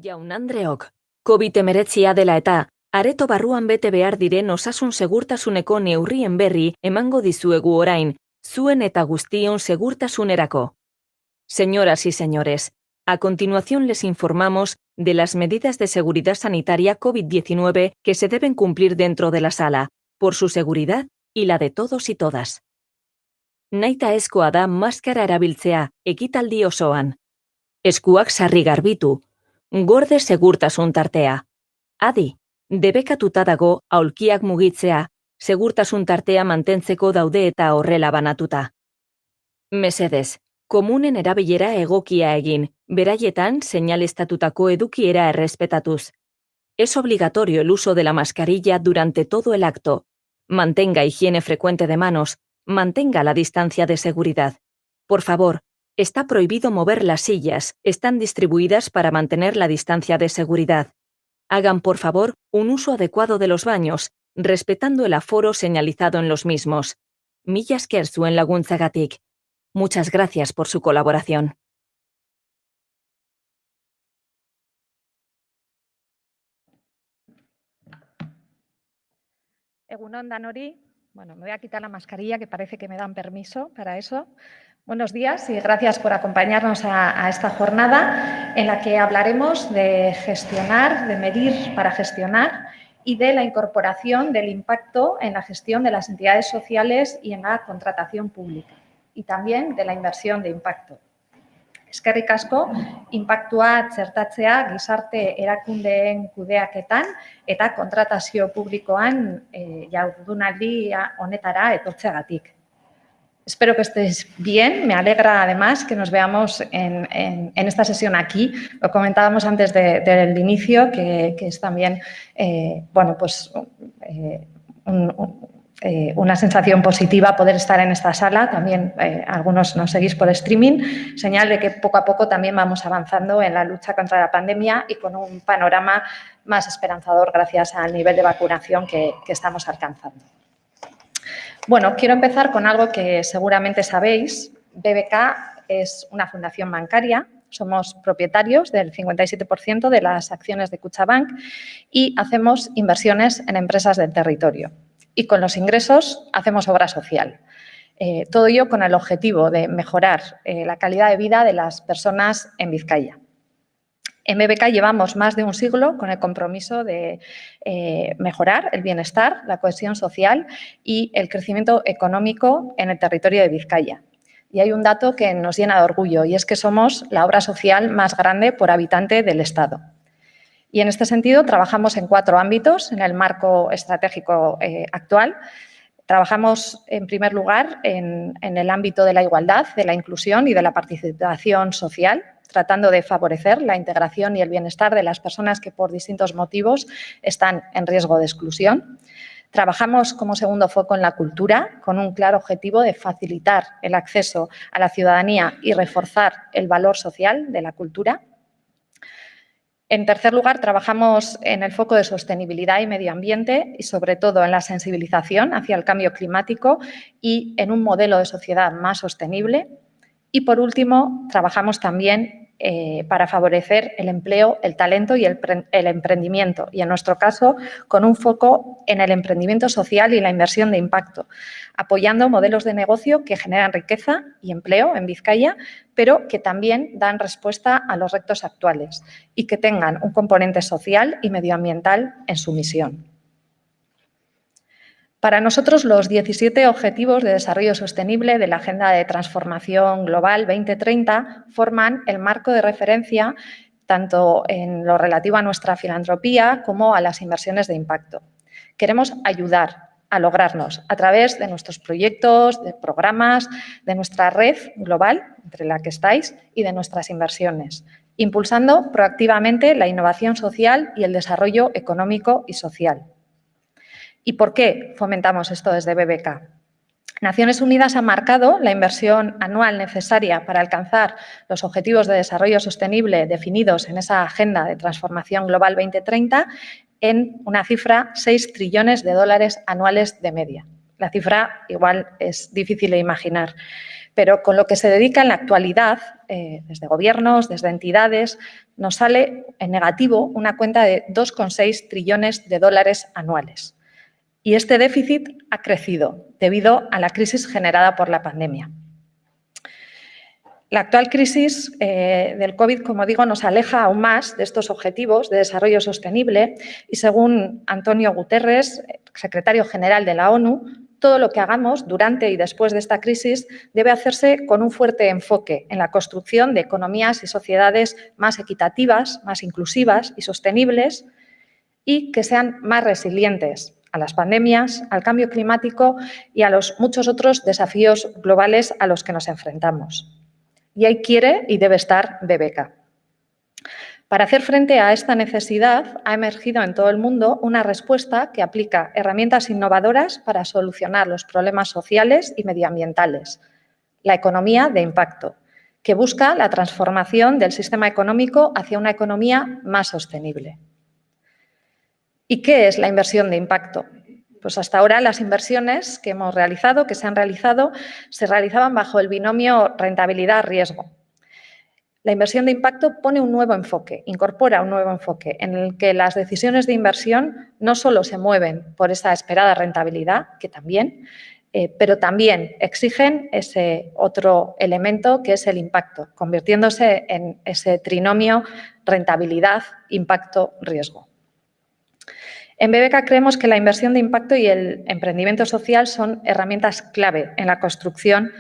Jaun-andreok, COVID-19 dela eta, areto barruan bete behar diren osasun segurtasuneko neurrien berri emango dizuegu orain, zuen eta guztion segurtasunerako. Señoras y señores, a continuación les informamos de las medidas de seguridad sanitaria COVID-19 que se deben cumplir dentro de la sala, por su seguridad y la de todos y todas. Nahitaezkoa da maskara erabiltzea, ekitaldi osoan. Eskuak sarri garbitu. Gorde segurtasun tartea. Adi, debekatuta dago aulkiak mugitzea, segurtasun tartea mantentzeko daude eta horrela banatuta. Mesedez, komunen erabilera egokia egin, beraietan seinalestatutako edukiera errespetatuz. Es obligatorio el uso de la mascarilla durante todo el acto. Mantenga higiene frecuente de manos, mantenga la distancia de seguridad. Por favor, está prohibido mover las sillas, están distribuidas para mantener la distancia de seguridad. Hagan, por favor, un uso adecuado de los baños, respetando el aforo señalizado en los mismos. Mila esker zuen laguntzagatik. Muchas gracias por su colaboración. Egunon danori. Bueno, me voy a quitar la mascarilla, que parece que me dan permiso para eso. Buenos días y gracias por acompañarnos a esta jornada en la que hablaremos de gestionar, de medir para gestionar y de la incorporación del impacto en la gestión de las entidades sociales y en la contratación pública y también de la inversión de impacto. Eskerrik asko, inpaktua txertatzea gizarte erakundeen kudeaketan eta kontratazio publikoan jardunaldi honetara etortzeagatik. Espero que estéis bien. Me alegra además que nos veamos en esta sesión aquí. Lo comentábamos antes del inicio, que es también una sensación positiva poder estar en esta sala. También algunos nos seguís por streaming, señal de que poco a poco también vamos avanzando en la lucha contra la pandemia y con un panorama más esperanzador gracias al nivel de vacunación que estamos alcanzando. Bueno, quiero empezar con algo que seguramente sabéis. BBK es una fundación bancaria. Somos propietarios del 57% de las acciones de Kutxabank y hacemos inversiones en empresas del territorio. Y con los ingresos hacemos obra social. Todo ello con el objetivo de mejorar la calidad de vida de las personas en Vizcaya. En BBK llevamos más de un siglo con el compromiso de mejorar el bienestar, la cohesión social y el crecimiento económico en el territorio de Vizcaya. Y hay un dato que nos llena de orgullo y es que somos la obra social más grande por habitante del Estado. Y en este sentido trabajamos en 4 ámbitos en el marco estratégico actual. Trabajamos, en primer lugar, en el ámbito de la igualdad, de la inclusión y de la participación social, tratando de favorecer la integración y el bienestar de las personas que por distintos motivos están en riesgo de exclusión. Trabajamos como segundo foco en la cultura, con un claro objetivo de facilitar el acceso a la ciudadanía y reforzar el valor social de la cultura. En tercer lugar, trabajamos en el foco de sostenibilidad y medio ambiente y, sobre todo, en la sensibilización hacia el cambio climático y en un modelo de sociedad más sostenible. Y, por último, trabajamos también para favorecer el empleo, el talento y el emprendimiento. Y, en nuestro caso, con un foco en el emprendimiento social y la inversión de impacto, apoyando modelos de negocio que generan riqueza y empleo en Vizcaya, pero que también dan respuesta a los retos actuales y que tengan un componente social y medioambiental en su misión. Para nosotros, los 17 Objetivos de Desarrollo Sostenible de la Agenda de Transformación Global 2030 forman el marco de referencia tanto en lo relativo a nuestra filantropía como a las inversiones de impacto. Queremos ayudar a lograrnos a través de nuestros proyectos, de programas, de nuestra red global, entre la que estáis, y de nuestras inversiones, impulsando proactivamente la innovación social y el desarrollo económico y social. ¿Y por qué fomentamos esto desde BBK? Naciones Unidas ha marcado la inversión anual necesaria para alcanzar los objetivos de desarrollo sostenible definidos en esa Agenda de Transformación Global 2030 en una cifra 6 trillones de dólares anuales de media. La cifra igual es difícil de imaginar, Pero con lo que se dedica en la actualidad, desde gobiernos, desde entidades, nos sale en negativo una cuenta de 2,6 trillones de dólares anuales. Y este déficit ha crecido debido a la crisis generada por la pandemia. La actual crisis del COVID, como digo, nos aleja aún más de estos objetivos de desarrollo sostenible y, según Antonio Guterres, secretario general de la ONU, todo lo que hagamos durante y después de esta crisis debe hacerse con un fuerte enfoque en la construcción de economías y sociedades más equitativas, más inclusivas y sostenibles y que sean más resilientes a las pandemias, al cambio climático y a los muchos otros desafíos globales a los que nos enfrentamos. Y ahí quiere y debe estar BBK. Para hacer frente a esta necesidad, ha emergido en todo el mundo una respuesta que aplica herramientas innovadoras para solucionar los problemas sociales y medioambientales. La economía de impacto, que busca la transformación del sistema económico hacia una economía más sostenible. ¿Y qué es la inversión de impacto? Pues hasta ahora las inversiones que hemos realizado, que se han realizado, se realizaban bajo el binomio rentabilidad-riesgo. La inversión de impacto pone un nuevo enfoque, incorpora un nuevo enfoque en el que las decisiones de inversión no solo se mueven por esa esperada rentabilidad, que también, pero también exigen ese otro elemento que es el impacto, convirtiéndose en ese trinomio rentabilidad, impacto, riesgo. En BBK creemos que la inversión de impacto y el emprendimiento social son herramientas clave en la construcción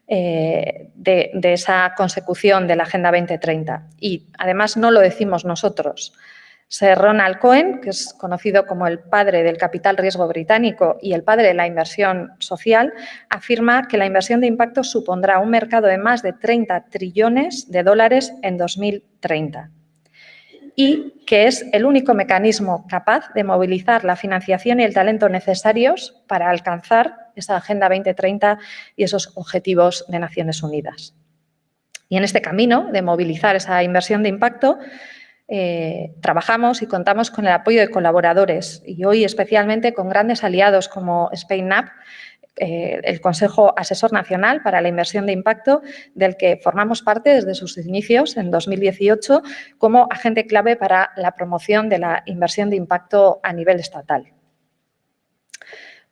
de esa consecución de la Agenda 2030. Y, además, no lo decimos nosotros. Sir Ronald Cohen, que es conocido como el padre del capital riesgo británico y el padre de la inversión social, afirma que la inversión de impacto supondrá un mercado de más de 30 trillones de dólares en 2030. Y que es el único mecanismo capaz de movilizar la financiación y el talento necesarios para alcanzar esa Agenda 2030 y esos objetivos de Naciones Unidas. Y en este camino de movilizar esa inversión de impacto, trabajamos y contamos con el apoyo de colaboradores y hoy especialmente con grandes aliados como SpainUp, el Consejo Asesor Nacional para la Inversión de Impacto, del que formamos parte desde sus inicios en 2018 como agente clave para la promoción de la inversión de impacto a nivel estatal.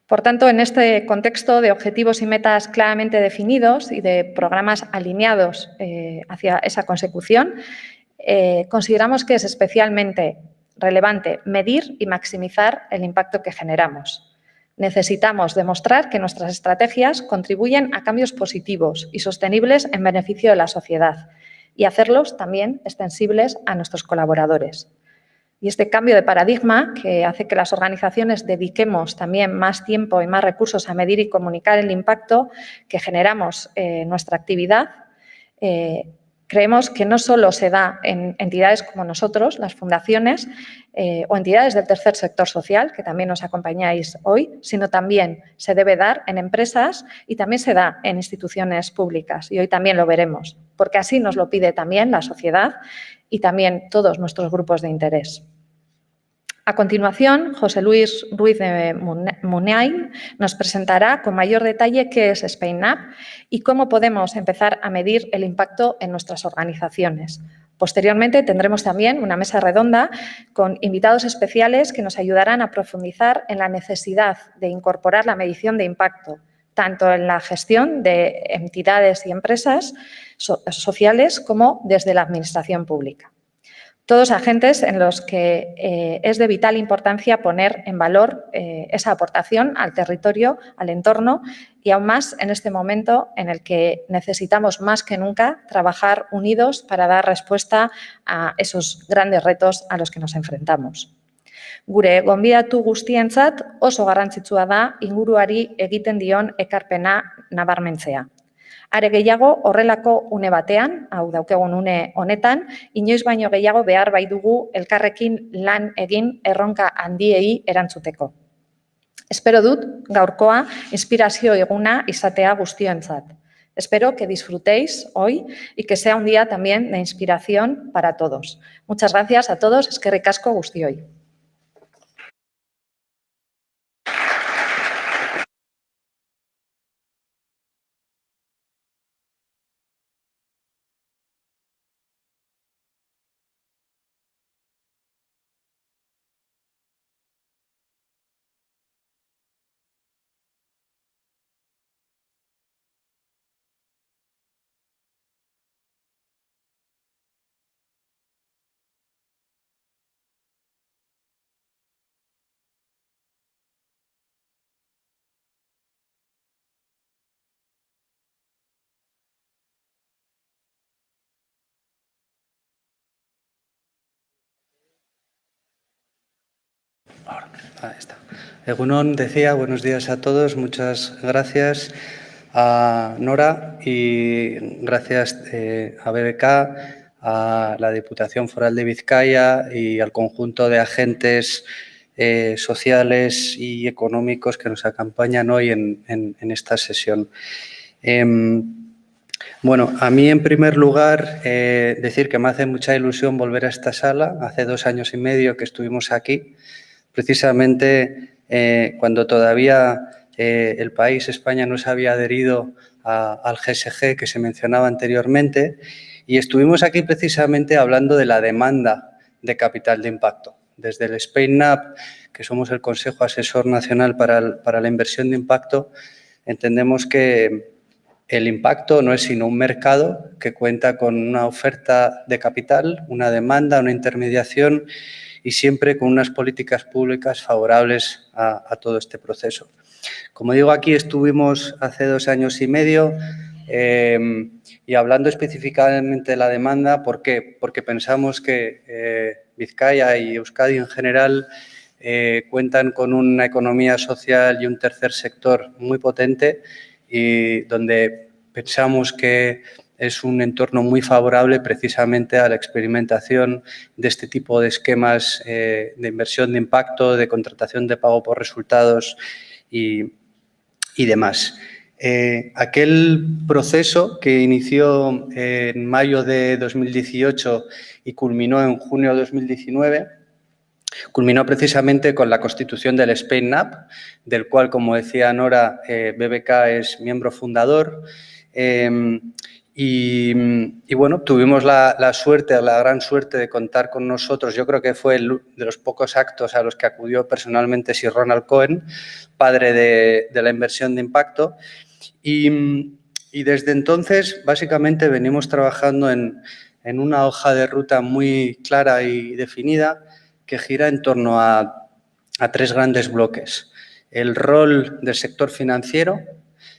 Por tanto, en este contexto de objetivos y metas claramente definidos y de programas alineados hacia esa consecución, consideramos que es especialmente relevante medir y maximizar el impacto que generamos. Necesitamos demostrar que nuestras estrategias contribuyen a cambios positivos y sostenibles en beneficio de la sociedad y hacerlos también extensibles a nuestros colaboradores. Y este cambio de paradigma, que hace que las organizaciones dediquemos también más tiempo y más recursos a medir y comunicar el impacto que generamos en nuestra actividad, creemos que no solo se da en entidades como nosotros, las fundaciones o entidades del tercer sector social, que también nos acompañáis hoy, sino también se debe dar en empresas y también se da en instituciones públicas. Y hoy también lo veremos, porque así nos lo pide también la sociedad y también todos nuestros grupos de interés. A continuación, José Luis Ruiz de Muniain nos presentará con mayor detalle qué es SpainUp y cómo podemos empezar a medir el impacto en nuestras organizaciones. Posteriormente tendremos también una mesa redonda con invitados especiales que nos ayudarán a profundizar en la necesidad de incorporar la medición de impacto, tanto en la gestión de entidades y empresas sociales como desde la administración pública. Todos agentes en los que es de vital importancia poner en valor esa aportación al territorio, al entorno y aún más en este momento en el que necesitamos más que nunca trabajar unidos para dar respuesta a esos grandes retos a los que nos enfrentamos. Gure gonbidatu guztientzat oso garrantzitsua da inguruari egiten dion ekarpena nabarmentzea. Are gehiago horrelako une batean, hau daukagun une honetan, inoiz baino gehiago behar baitugu elkarrekin lan egin erronka handiei erantzuteko. Espero dut gaurkoa inspirazio eguna izatea guztiontzat. Espero que disfrutéis hoy y que sea un día también de inspiración para todos. Muchas gracias a todos, eskerrik asko guztioi. Ahí está. Egunon decía, buenos días a todos, muchas gracias a Nora y gracias a BBK, a la Diputación Foral de Vizcaya y al conjunto de agentes sociales y económicos que nos acompañan hoy en esta sesión. Bueno, a mí en primer lugar decir que me hace mucha ilusión volver a esta sala. Hace 2 años y medio que estuvimos aquí, precisamente cuando todavía el país, España, no se había adherido al GSG que se mencionaba anteriormente, y estuvimos aquí precisamente hablando de la demanda de capital de impacto. Desde el SpainNAP, que somos el Consejo Asesor Nacional para la Inversión de Impacto, entendemos que el impacto no es sino un mercado que cuenta con una oferta de capital, una demanda, una intermediación y siempre con unas políticas públicas favorables a todo este proceso. Como digo, aquí estuvimos hace 2 años y medio y hablando específicamente de la demanda. ¿Por qué? Porque pensamos que Vizcaya y Euskadi en general cuentan con una economía social y un tercer sector muy potente y donde pensamos que es un entorno muy favorable precisamente a la experimentación de este tipo de esquemas de inversión de impacto, de contratación de pago por resultados y demás. Aquel proceso que inició en mayo de 2018 y culminó en junio de 2019, culminó precisamente con la constitución del SpainNAP, del cual, como decía Nora, BBK es miembro fundador. Y bueno, tuvimos la suerte, la gran suerte de contar con nosotros. Yo creo que fue de los pocos actos a los que acudió personalmente Sir Ronald Cohen, padre de la inversión de impacto. Y desde entonces, básicamente, venimos trabajando en una hoja de ruta muy clara y definida que gira en torno a 3 grandes bloques. El rol del sector financiero,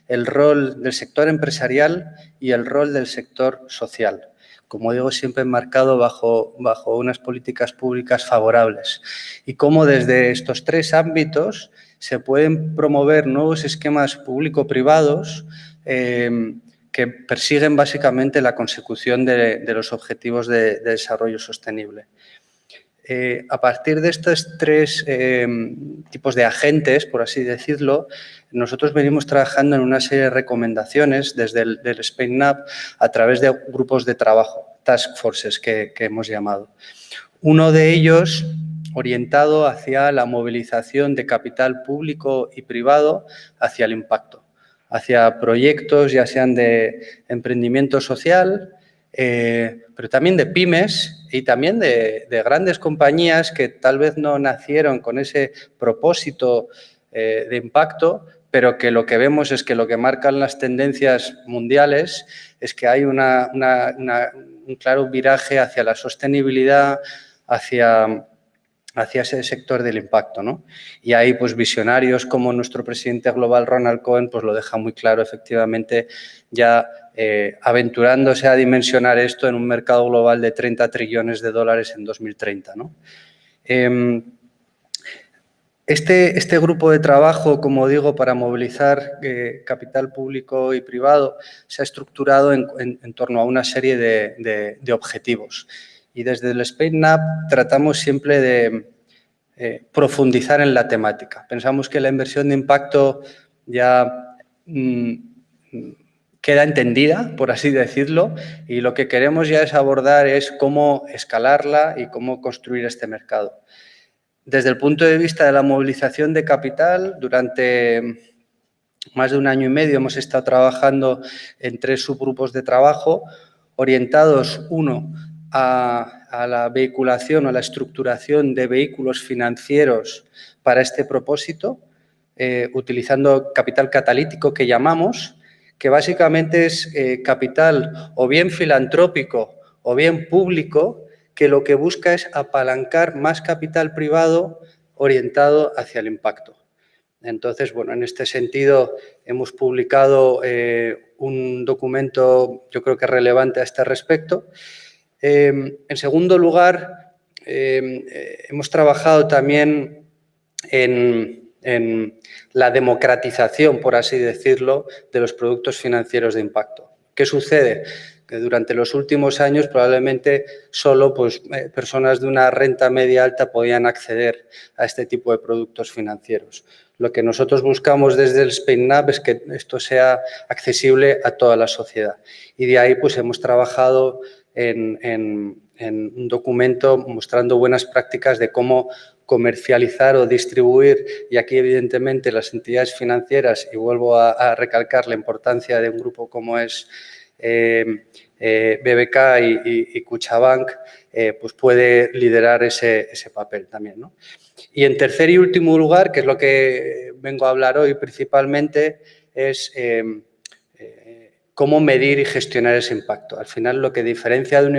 el rol del sector empresarial y el rol del sector social. Como digo, siempre enmarcado bajo unas políticas públicas favorables. Y cómo desde estos 3 ámbitos se pueden promover nuevos esquemas público-privados que persiguen básicamente la consecución de los objetivos de desarrollo sostenible. A partir de estos 3 tipos de agentes, por así decirlo, nosotros venimos trabajando en una serie de recomendaciones desde el SpainNAP a través de grupos de trabajo, task forces que hemos llamado. Uno de ellos orientado hacia la movilización de capital público y privado hacia el impacto, hacia proyectos ya sean de emprendimiento social, pero también de pymes y también de grandes compañías que tal vez no nacieron con ese propósito de impacto, pero que lo que vemos es que lo que marcan las tendencias mundiales es que hay un claro viraje hacia la sostenibilidad, hacia ese sector del impacto, ¿no? Y ahí, pues, visionarios como nuestro presidente global, Ronald Cohen, pues lo deja muy claro, efectivamente, ya aventurándose a dimensionar esto en un mercado global de 30 trillones de dólares en 2030, ¿no? Este grupo de trabajo, como digo, para movilizar capital público y privado, se ha estructurado en torno a una serie de objetivos. Y desde el SpainNAP tratamos siempre de profundizar en la temática. Pensamos que la inversión de impacto ya queda entendida, por así decirlo, y lo que queremos ya es abordar es cómo escalarla y cómo construir este mercado. Desde el punto de vista de la movilización de capital, durante más de 1 año y medio hemos estado trabajando en 3 subgrupos de trabajo orientados, uno, a la vehiculación o a la estructuración de vehículos financieros para este propósito, utilizando capital catalítico que llamamos, que básicamente es capital o bien filantrópico o bien público, que lo que busca es apalancar más capital privado orientado hacia el impacto. Entonces, bueno, en este sentido hemos publicado un documento, yo creo que relevante a este respecto. En segundo lugar, hemos trabajado también en la democratización, por así decirlo, de los productos financieros de impacto. ¿Qué sucede? Que durante los últimos años probablemente solo personas de una renta media alta podían acceder a este tipo de productos financieros. Lo que nosotros buscamos desde el SpainNav es que esto sea accesible a toda la sociedad. Y de ahí hemos trabajado en un documento mostrando buenas prácticas de cómo comercializar o distribuir, y aquí evidentemente las entidades financieras, y vuelvo a recalcar la importancia de un grupo como es BBK y Kutxabank, puede liderar ese papel también, ¿no? Y en tercer y último lugar, que es lo que vengo a hablar hoy principalmente, es cómo medir y gestionar ese impacto. Al final, lo que diferencia de una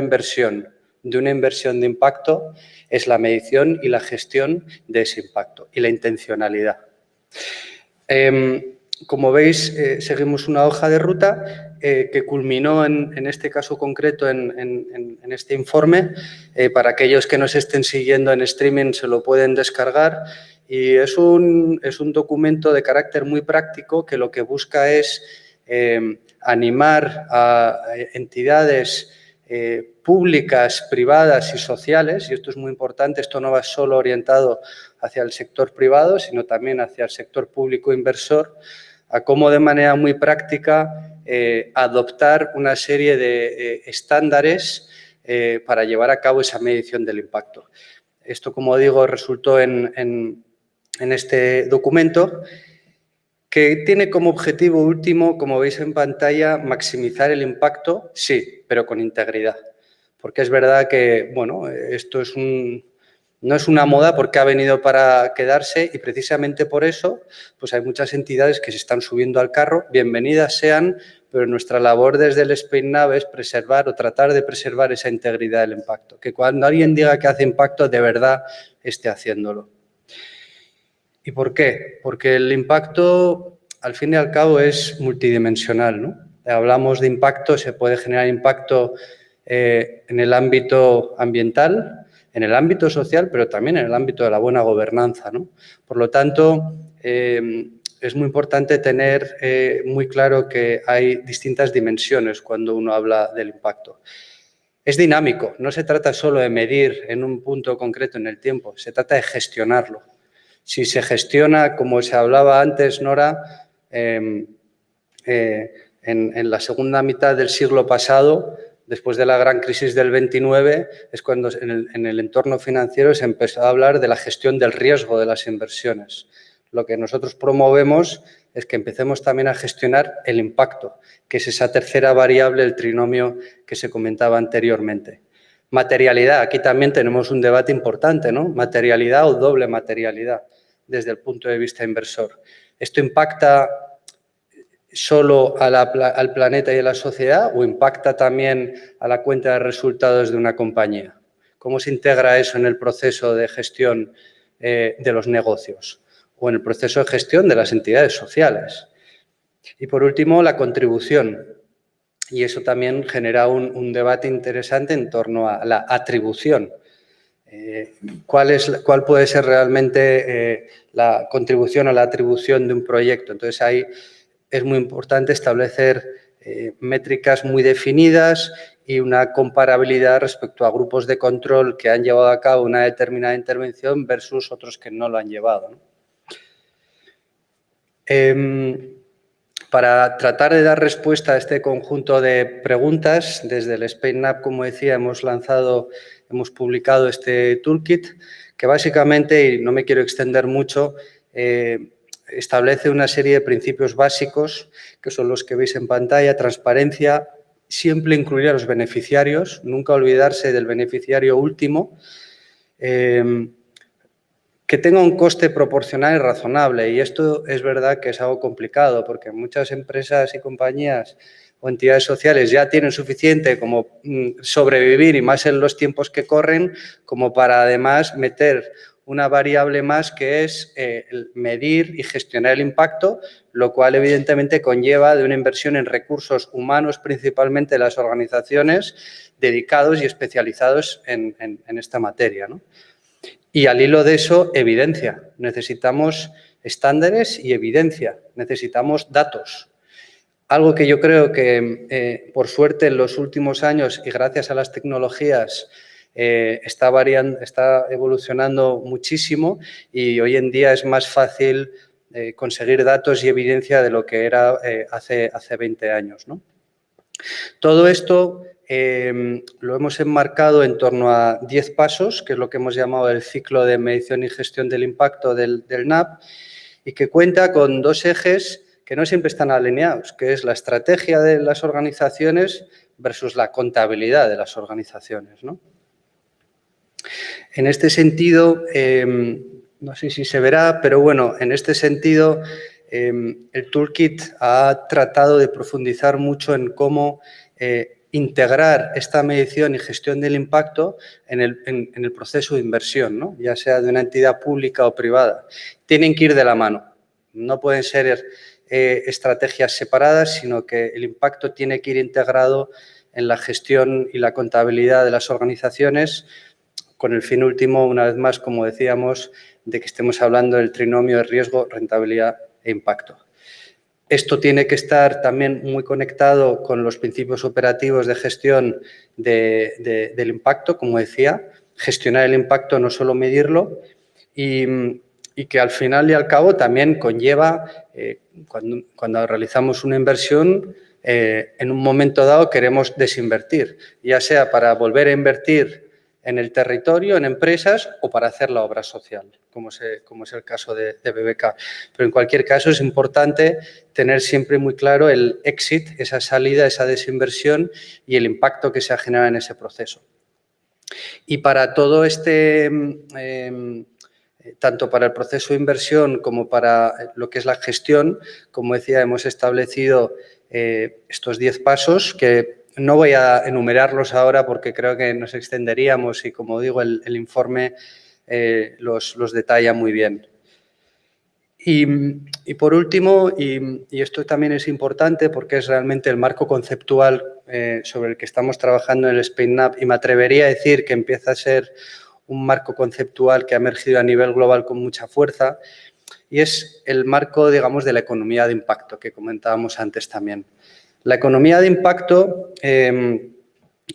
inversión de impacto es la medición y la gestión de ese impacto y la intencionalidad. Como veis, seguimos una hoja de ruta que culminó en este caso concreto en este informe. Para aquellos que nos estén siguiendo en streaming se lo pueden descargar y es un documento de carácter muy práctico que lo que busca es animar a entidades públicas, privadas y sociales, y esto es muy importante, esto no va solo orientado hacia el sector privado, sino también hacia el sector público inversor, a cómo de manera muy práctica adoptar una serie de estándares para llevar a cabo esa medición del impacto. Esto, como digo, resultó en este documento que tiene como objetivo último, como veis en pantalla, maximizar el impacto, sí, pero con integridad. Porque es verdad que, bueno, esto no es una moda porque ha venido para quedarse y precisamente por eso hay muchas entidades que se están subiendo al carro, bienvenidas sean, pero nuestra labor desde el SpainNav es preservar o tratar de preservar esa integridad del impacto. Que cuando alguien diga que hace impacto, de verdad esté haciéndolo. ¿Y por qué? Porque el impacto, al fin y al cabo, es multidimensional, ¿no? Hablamos de impacto, se puede generar impacto en el ámbito ambiental, en el ámbito social, pero también en el ámbito de la buena gobernanza, ¿no? Por lo tanto, es muy importante tener muy claro que hay distintas dimensiones cuando uno habla del impacto. Es dinámico, no se trata solo de medir en un punto concreto en el tiempo, se trata de gestionarlo. Si se gestiona, como se hablaba antes, Nora, en la segunda mitad del siglo pasado, después de la gran crisis del 29, es cuando en el entorno financiero se empezó a hablar de la gestión del riesgo de las inversiones. Lo que nosotros promovemos es que empecemos también a gestionar el impacto, que es esa tercera variable, el trinomio que se comentaba anteriormente. Materialidad, aquí también tenemos un debate importante, ¿no? Materialidad o doble materialidad desde el punto de vista inversor. ¿Esto impacta solo al planeta y a la sociedad o impacta también a la cuenta de resultados de una compañía? ¿Cómo se integra eso en el proceso de gestión de los negocios o en el proceso de gestión de las entidades sociales? Y por último, la contribución. Y eso también genera un debate interesante en torno a la atribución. ¿Cuál puede ser realmente la contribución o la atribución de un proyecto? Entonces, ahí es muy importante establecer métricas muy definidas y una comparabilidad respecto a grupos de control que han llevado a cabo una determinada intervención versus otros que no lo han llevado, ¿no? Para tratar de dar respuesta a este conjunto de preguntas, desde el SpainNav, como decía, hemos publicado este toolkit que básicamente, y no me quiero extender mucho, establece una serie de principios básicos que son los que veis en pantalla. Transparencia, siempre incluir a los beneficiarios, nunca olvidarse del beneficiario último. Que tenga un coste proporcional y razonable. Y esto es verdad que es algo complicado porque muchas empresas y compañías o entidades sociales ya tienen suficiente como sobrevivir y más en los tiempos que corren como para además meter una variable más que es medir y gestionar el impacto, lo cual evidentemente conlleva de una inversión en recursos humanos, principalmente las organizaciones dedicados y especializados en esta materia, ¿no? Y al hilo de eso, evidencia. Necesitamos estándares y evidencia. Necesitamos datos. Algo que yo creo que, por suerte, en los últimos años y gracias a las tecnologías, está evolucionando muchísimo y hoy en día es más fácil conseguir datos y evidencia de lo que era hace 20 años, ¿no? Todo esto lo hemos enmarcado en torno a 10 pasos, que es lo que hemos llamado el ciclo de medición y gestión del impacto del NAP, y que cuenta con 2 ejes que no siempre están alineados, que es la estrategia de las organizaciones versus la contabilidad de las organizaciones, ¿no? En este sentido, no sé si se verá, pero bueno, en este sentido, el toolkit ha tratado de profundizar mucho en cómo integrar esta medición y gestión del impacto en el proceso de inversión, ¿no? Ya sea de una entidad pública o privada. Tienen que ir de la mano. No pueden ser estrategias separadas, sino que el impacto tiene que ir integrado en la gestión y la contabilidad de las organizaciones, con el fin último, una vez más, como decíamos, de que estemos hablando del trinomio de riesgo, rentabilidad e impacto. Esto tiene que estar también muy conectado con los principios operativos de gestión del impacto, como decía, gestionar el impacto, no solo medirlo, y que al final y al cabo también conlleva, cuando realizamos una inversión, en un momento dado queremos desinvertir, ya sea para volver a invertir en el territorio, en empresas o para hacer la obra social, como es el caso de BBK. Pero en cualquier caso es importante tener siempre muy claro el exit, esa salida, esa desinversión y el impacto que se ha generado en ese proceso. Y para todo tanto para el proceso de inversión como para lo que es la gestión, como decía, hemos establecido estos 10 pasos que no voy a enumerarlos ahora porque creo que nos extenderíamos y, como digo, el informe los detalla muy bien. Y por último, y esto también es importante porque es realmente el marco conceptual sobre el que estamos trabajando en el SpainNAP, y me atrevería a decir que empieza a ser un marco conceptual que ha emergido a nivel global con mucha fuerza, y es el marco, digamos, de la economía de impacto que comentábamos antes también. La economía de impacto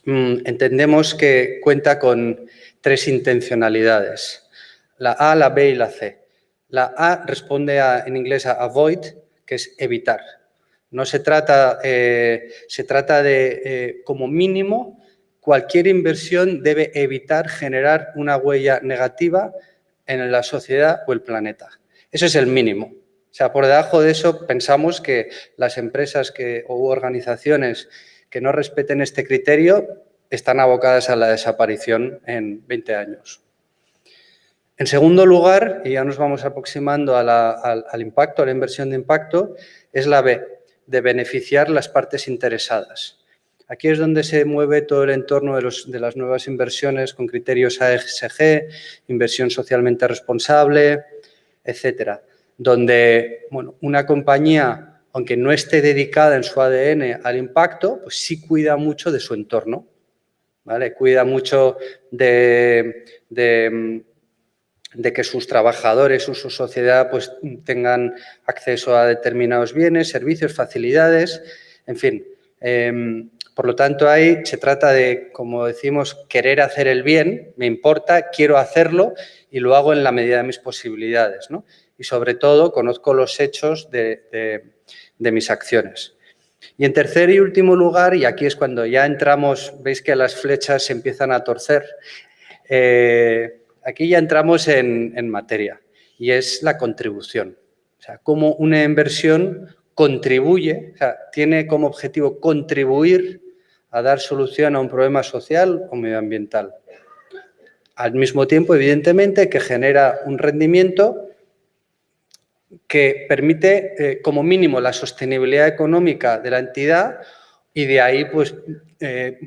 entendemos que cuenta con 3 intencionalidades, la A, la B y la C. La A responde en inglés a avoid, que es evitar. No se trata, se trata de, como mínimo, cualquier inversión debe evitar generar una huella negativa en la sociedad o el planeta. Eso es el mínimo. O sea, por debajo de eso pensamos que las empresas o organizaciones que no respeten este criterio están abocadas a la desaparición en 20 años. En segundo lugar, y ya nos vamos aproximando al impacto, a la inversión de impacto, es la B, de beneficiar las partes interesadas. Aquí es donde se mueve todo el entorno de las nuevas inversiones con criterios ESG, inversión socialmente responsable, etcétera, donde una compañía, aunque no esté dedicada en su ADN al impacto, pues sí cuida mucho de su entorno, ¿vale? Cuida mucho de que sus trabajadores o su sociedad pues tengan acceso a determinados bienes, servicios, facilidades, en fin. Por lo tanto, ahí se trata de, como decimos, querer hacer el bien, me importa, quiero hacerlo y lo hago en la medida de mis posibilidades, ¿no? Y sobre todo, conozco los hechos de mis acciones. Y en tercer y último lugar, y aquí es cuando ya entramos, veis que las flechas se empiezan a torcer, aquí ya entramos en materia y es la contribución. O sea, cómo una inversión contribuye, o sea, tiene como objetivo contribuir a dar solución a un problema social o medioambiental. Al mismo tiempo, evidentemente, que genera un rendimiento que permite, como mínimo, la sostenibilidad económica de la entidad y de ahí pues,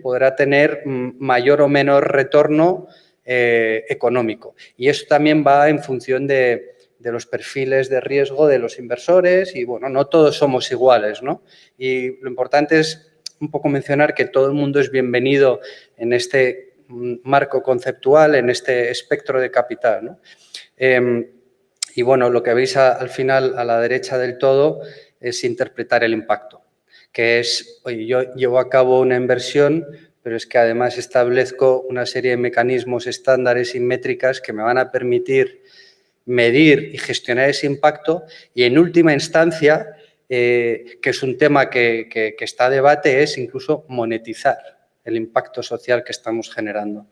podrá tener mayor o menor retorno económico. Y eso también va en función de los perfiles de riesgo de los inversores y, bueno, no todos somos iguales, ¿no? Y lo importante es un poco mencionar que todo el mundo es bienvenido en este marco conceptual en este espectro de capital, ¿no? Y bueno, lo que veis al final, a la derecha del todo, es interpretar el impacto, que es, oye, yo llevo a cabo una inversión, pero es que además establezco una serie de mecanismos, estándares y métricas que me van a permitir medir y gestionar ese impacto y, en última instancia, que es un tema que está a debate, es incluso monetizar el impacto social que estamos generando.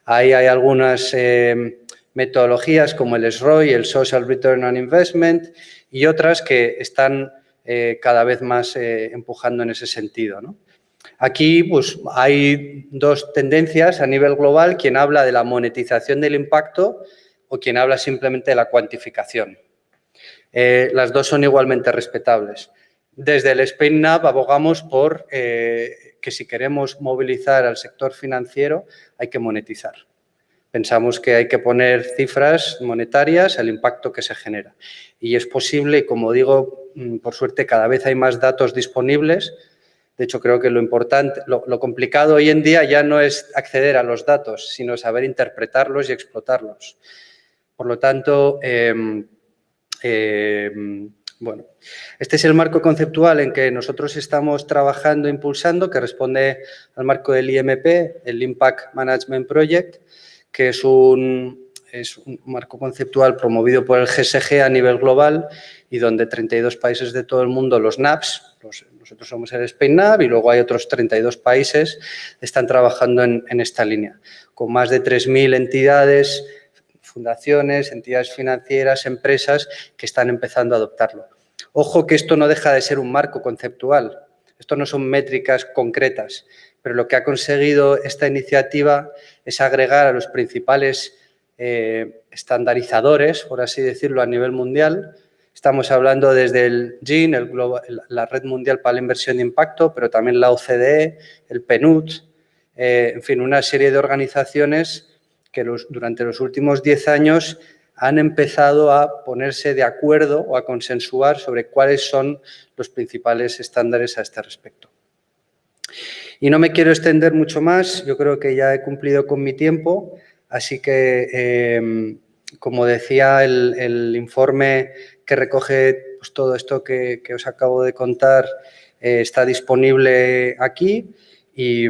Ahí hay algunas metodologías como el SROI, el Social Return on Investment, y otras que están cada vez más empujando en ese sentido, ¿no? Aquí pues, hay dos tendencias a nivel global, quien habla de la monetización del impacto o quien habla simplemente de la cuantificación. Las dos son igualmente respetables. Desde el SpainNav abogamos por que si queremos movilizar al sector financiero hay que monetizar. Pensamos que hay que poner cifras monetarias al impacto que se genera. Y es posible, y como digo, por suerte cada vez hay más datos disponibles. De hecho, creo que lo importante, lo complicado hoy en día ya no es acceder a los datos, sino saber interpretarlos y explotarlos. Por lo tanto, bueno, este es el marco conceptual en que nosotros estamos trabajando e impulsando, que responde al marco del IMP, el Impact Management Project, que es un marco conceptual promovido por el GSG a nivel global y donde 32 países de todo el mundo, los NAPs, nosotros somos el SpainNav y luego hay otros 32 países, están trabajando en esta línea, con más de 3.000 entidades, fundaciones, entidades financieras, empresas que están empezando a adoptarlo. Ojo que esto no deja de ser un marco conceptual, esto no son métricas concretas, pero lo que ha conseguido esta iniciativa es agregar a los principales estandarizadores, por así decirlo, a nivel mundial. Estamos hablando desde el GIN, la Red Mundial para la Inversión de Impacto, pero también la OCDE, el PNUD, en fin, una serie de organizaciones que durante los últimos 10 años han empezado a ponerse de acuerdo o a consensuar sobre cuáles son los principales estándares a este respecto. Y no me quiero extender mucho más, yo creo que ya he cumplido con mi tiempo, así que, como decía, el informe que recoge pues, todo esto que os acabo de contar está disponible aquí y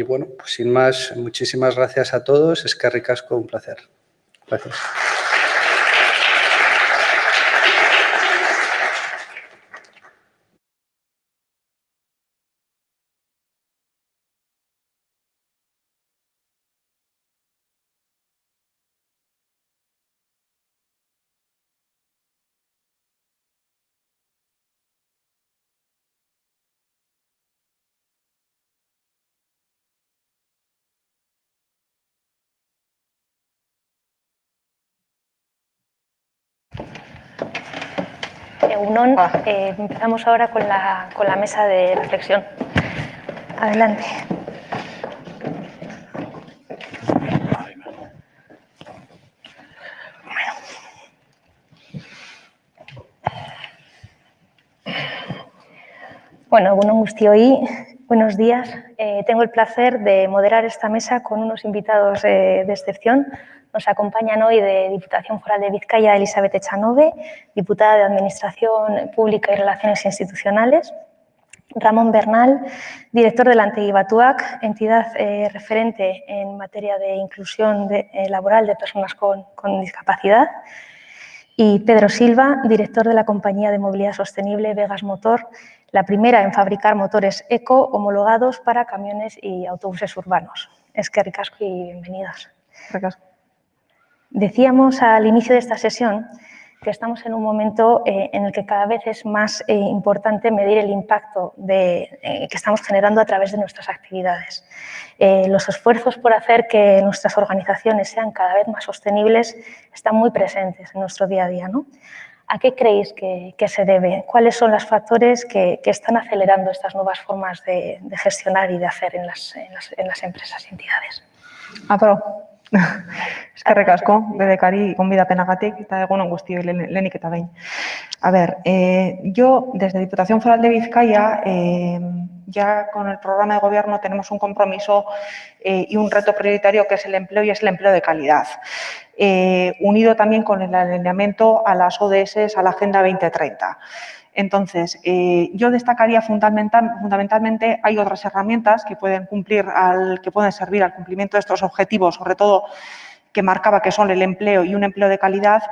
bueno, pues sin más, muchísimas gracias a todos, eskerrik asko, un placer. Gracias. Egunon, empezamos ahora con la mesa de reflexión. Adelante. Bueno, egunon guztioi, buenos días. Tengo el placer de moderar esta mesa con unos invitados de excepción. Nos acompañan hoy de Diputación Foral de Vizcaya, Elizabeth Echanove, diputada de Administración Pública y Relaciones Institucionales, Ramón Bernal, director de Lantegi Batuak, entidad referente en materia de inclusión laboral de personas con discapacidad, y Pedro Silva, director de la compañía de movilidad sostenible Vegas Motor, la primera en fabricar motores eco homologados para camiones y autobuses urbanos. Eskerrik asko y bienvenidos. Decíamos al inicio de esta sesión que estamos en un momento en el que cada vez es más importante medir el impacto que estamos generando a través de nuestras actividades. Los esfuerzos por hacer que nuestras organizaciones sean cada vez más sostenibles están muy presentes en nuestro día a día, ¿no? ¿A qué creéis que se debe? ¿Cuáles son los factores que están acelerando estas nuevas formas de gestionar y de hacer en las empresas y entidades? Eskerrik asko, bedekari gonbidapenagatik eta egunon guztioi lehenik eta behin. A ver, yo desde Diputación Foral de Vizcaya ya con el programa de gobierno tenemos un compromiso y un reto prioritario que es el empleo, y es el empleo de calidad, unido también con el alineamiento a las ODS, a la Agenda 2030. Entonces, yo destacaría fundamentalmente, hay otras herramientas que pueden servir al cumplimiento de estos objetivos, sobre todo que marcaba, que son el empleo y un empleo de calidad.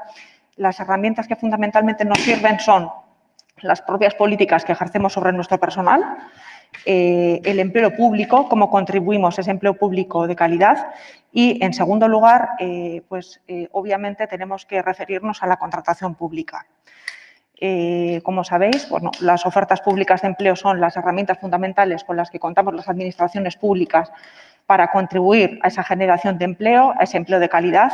Las herramientas que fundamentalmente nos sirven son las propias políticas que ejercemos sobre nuestro personal, el empleo público, cómo contribuimos a ese empleo público de calidad, y, en segundo lugar, obviamente tenemos que referirnos a la contratación pública. Como sabéis, bueno, las ofertas públicas de empleo son las herramientas fundamentales con las que contamos las administraciones públicas para contribuir a esa generación de empleo, a ese empleo de calidad,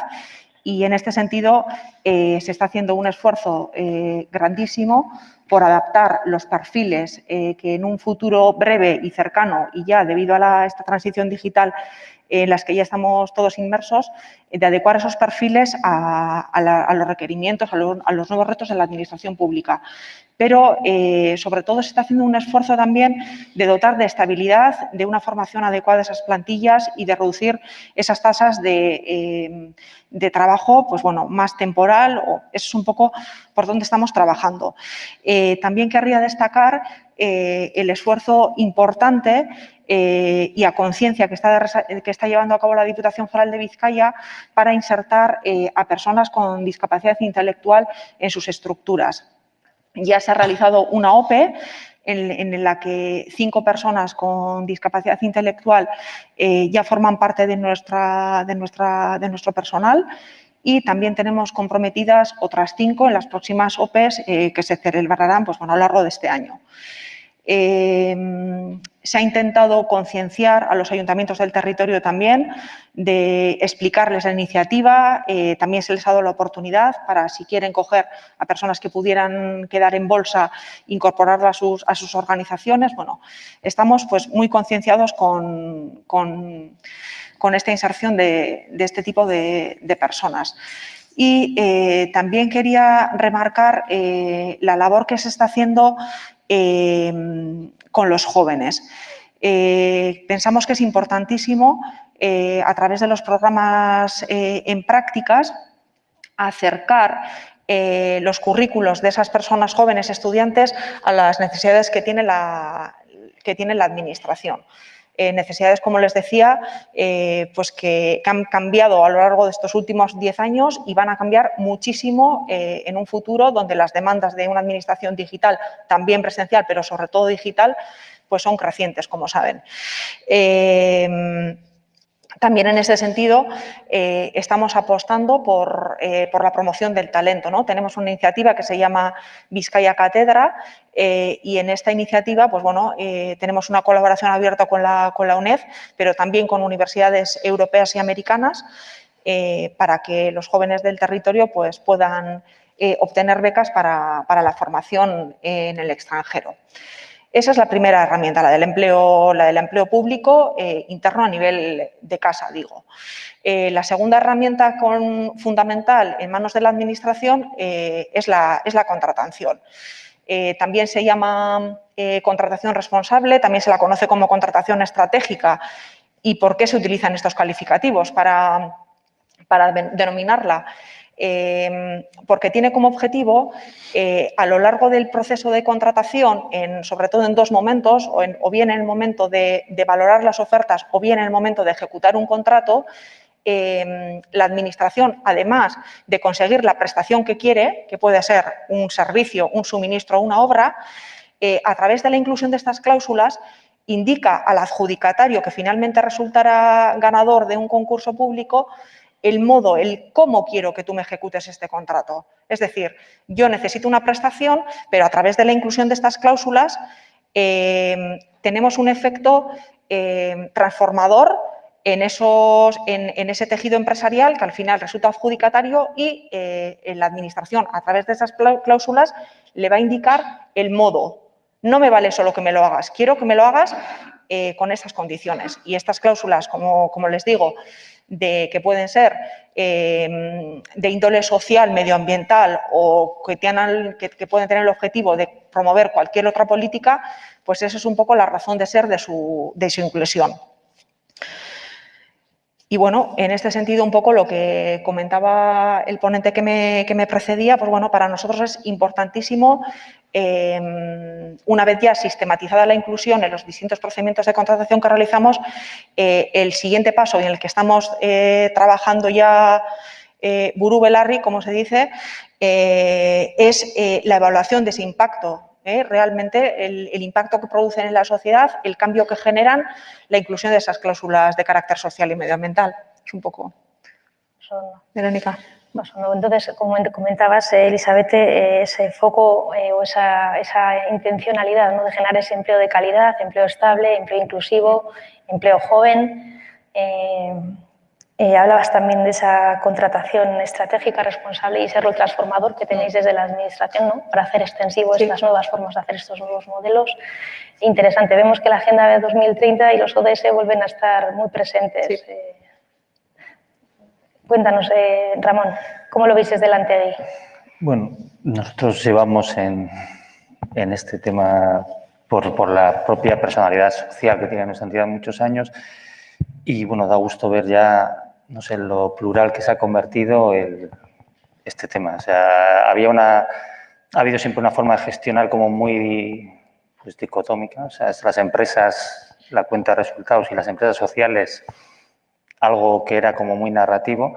y en este sentido se está haciendo un esfuerzo grandísimo por adaptar los perfiles que en un futuro breve y cercano, y ya debido a esta transición digital en las que ya estamos todos inmersos, de adecuar esos perfiles a los requerimientos, a los nuevos retos de la administración pública. Pero, sobre todo, se está haciendo un esfuerzo también de dotar de estabilidad, de una formación adecuada a esas plantillas y de reducir esas tasas de trabajo, pues bueno, más temporal. Eso es un poco por donde estamos trabajando. También querría destacar el esfuerzo importante y a conciencia que está llevando a cabo la Diputación Foral de Vizcaya para insertar a personas con discapacidad intelectual en sus estructuras. Ya se ha realizado una OPE en la que 5 personas con discapacidad intelectual ya forman parte de nuestro personal, y también tenemos comprometidas otras 5 en las próximas OPEs que se celebrarán, pues, bueno, a lo largo de este año. Se ha intentado concienciar a los ayuntamientos del territorio también, de explicarles la iniciativa. También se les ha dado la oportunidad para, si quieren coger a personas que pudieran quedar en bolsa, incorporarlas a sus organizaciones. Bueno, estamos, pues, muy concienciados con esta inserción de este tipo de personas. Y también quería remarcar la labor que se está haciendo con los jóvenes. Pensamos que es importantísimo, a través de los programas en prácticas, acercar los currículos de esas personas jóvenes estudiantes a las necesidades que tiene la Administración. Necesidades, como les decía, pues que han cambiado a lo largo de estos últimos 10 años y van a cambiar muchísimo en un futuro, donde las demandas de una administración digital, también presencial, pero sobre todo digital, pues son crecientes, como saben. También en ese sentido estamos apostando por la promoción del talento, ¿no? Tenemos una iniciativa que se llama Vizcaya Cátedra, y en esta iniciativa, pues bueno, tenemos una colaboración abierta con la UNED, pero también con universidades europeas y americanas, para que los jóvenes del territorio, pues, puedan obtener becas para la formación en el extranjero. Esa es la primera herramienta, la del empleo público interno a nivel de casa, digo. La segunda herramienta fundamental en manos de la Administración es la contratación. También se llama contratación responsable, también se la conoce como contratación estratégica. ¿Y por qué se utilizan estos calificativos para denominarla? Porque tiene como objetivo, a lo largo del proceso de contratación, sobre todo en 2 momentos, o bien en el momento de valorar las ofertas o bien en el momento de ejecutar un contrato, la Administración, además de conseguir la prestación que quiere, que puede ser un servicio, un suministro o una obra, a través de la inclusión de estas cláusulas, indica al adjudicatario, que finalmente resultará ganador de un concurso público, el modo, el cómo quiero que tú me ejecutes este contrato. Es decir, yo necesito una prestación, pero a través de la inclusión de estas cláusulas tenemos un efecto transformador en ese tejido empresarial que al final resulta adjudicatario, y en la Administración, a través de esas cláusulas, le va a indicar el modo. No me vale solo que me lo hagas, quiero que me lo hagas con esas condiciones. Y estas cláusulas, como les digo, que pueden ser de índole social, medioambiental, o que pueden tener el objetivo de promover cualquier otra política, pues esa es un poco la razón de ser de su inclusión. Y bueno, en este sentido, un poco lo que comentaba el ponente que me precedía, pues bueno, para nosotros es importantísimo, una vez ya sistematizada la inclusión en los distintos procedimientos de contratación que realizamos, el siguiente paso en el que estamos trabajando ya buru belarri, como se dice, es la evaluación de ese impacto. Realmente el impacto que producen en la sociedad, el cambio que generan, la inclusión de esas cláusulas de carácter social y medioambiental. Es un poco... Verónica. Entonces, como comentabas, Elizabeth, ese foco o esa intencionalidad, ¿no?, de generar ese empleo de calidad, empleo estable, empleo inclusivo, empleo joven. Hablabas también de esa contratación estratégica, responsable y ese rol transformador que tenéis desde la Administración, ¿no?, para hacer extensivo estas nuevas formas de hacer estos nuevos modelos. Interesante. Vemos que la Agenda de 2030 y los ODS vuelven a estar muy presentes. Sí. Cuéntanos, Ramón, ¿cómo lo veis desde la Antegi? Bueno, nosotros llevamos en este tema por la propia personalidad social que tiene nuestra entidad muchos años y, bueno, da gusto ver ya, no sé, lo plural que se ha convertido este tema. O sea, ha habido siempre una forma de gestionar como muy pues, dicotómica. O sea, las empresas, la cuenta de resultados y las empresas sociales, algo que era como muy narrativo.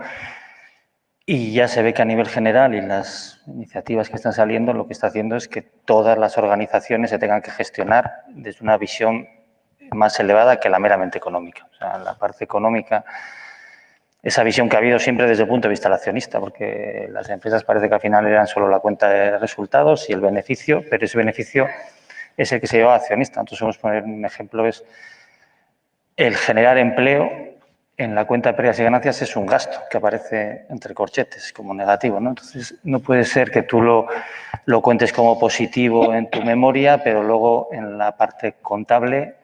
Y ya se ve que a nivel general y las iniciativas que están saliendo lo que está haciendo es que todas las organizaciones se tengan que gestionar desde una visión más elevada que la meramente económica. O sea, la parte económica, esa visión que ha habido siempre desde el punto de vista del accionista, porque las empresas parece que al final eran solo la cuenta de resultados y el beneficio, pero ese beneficio es el que se lleva al accionista. Entonces, vamos a poner un ejemplo, es el generar empleo. En la cuenta de pérdidas y ganancias es un gasto que aparece entre corchetes como negativo, ¿no? Entonces, no puede ser que tú lo cuentes como positivo en tu memoria, pero luego en la parte contable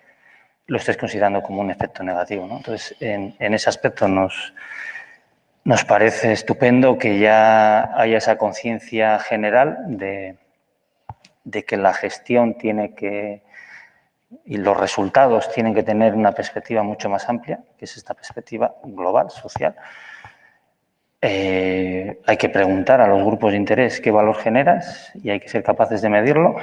lo estés considerando como un efecto negativo, ¿no? Entonces, en ese aspecto nos parece estupendo que ya haya esa conciencia general de que la gestión tiene que... y los resultados tienen que tener una perspectiva mucho más amplia, que es esta perspectiva global, social. Hay que preguntar a los grupos de interés qué valor generas y hay que ser capaces de medirlo.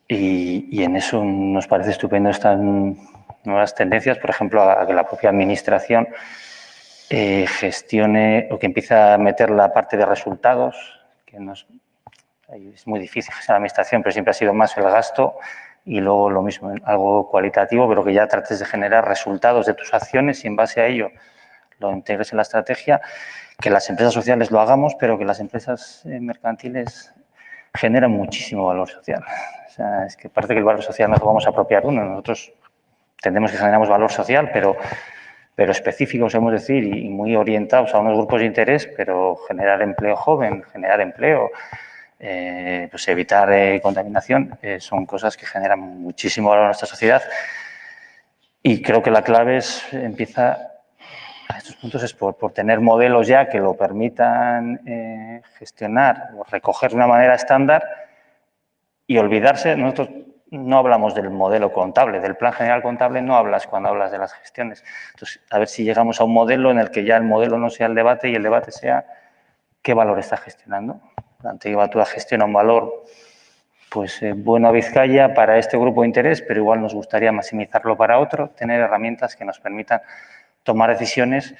Y en eso nos parece estupendo estas nuevas tendencias, por ejemplo, a que la propia Administración gestione o que empiece a meter la parte de resultados, que es muy difícil gestionar la Administración, pero siempre ha sido más el gasto. Y luego lo mismo, algo cualitativo, pero que ya trates de generar resultados de tus acciones y en base a ello lo integres en la estrategia, que las empresas sociales lo hagamos, pero que las empresas mercantiles generan muchísimo valor social. O sea, es que parece que el valor social no lo vamos a apropiar uno. Nosotros entendemos que generamos valor social, pero específicos, hemos decir, y muy orientados a unos grupos de interés, pero generar empleo joven, generar empleo, pues evitar contaminación, son cosas que generan muchísimo valor a nuestra sociedad y creo que la clave empieza a estos puntos es por tener modelos ya que lo permitan gestionar o recoger de una manera estándar y olvidarse. Nosotros no hablamos del modelo contable, del plan general contable no hablas cuando hablas de las gestiones. Entonces, a ver si llegamos a un modelo en el que ya el modelo no sea el debate y el debate sea qué valor está gestionando. La Antiguatura gestiona un valor pues, bueno a Vizcaya para este grupo de interés, pero igual nos gustaría maximizarlo para otro, tener herramientas que nos permitan tomar decisiones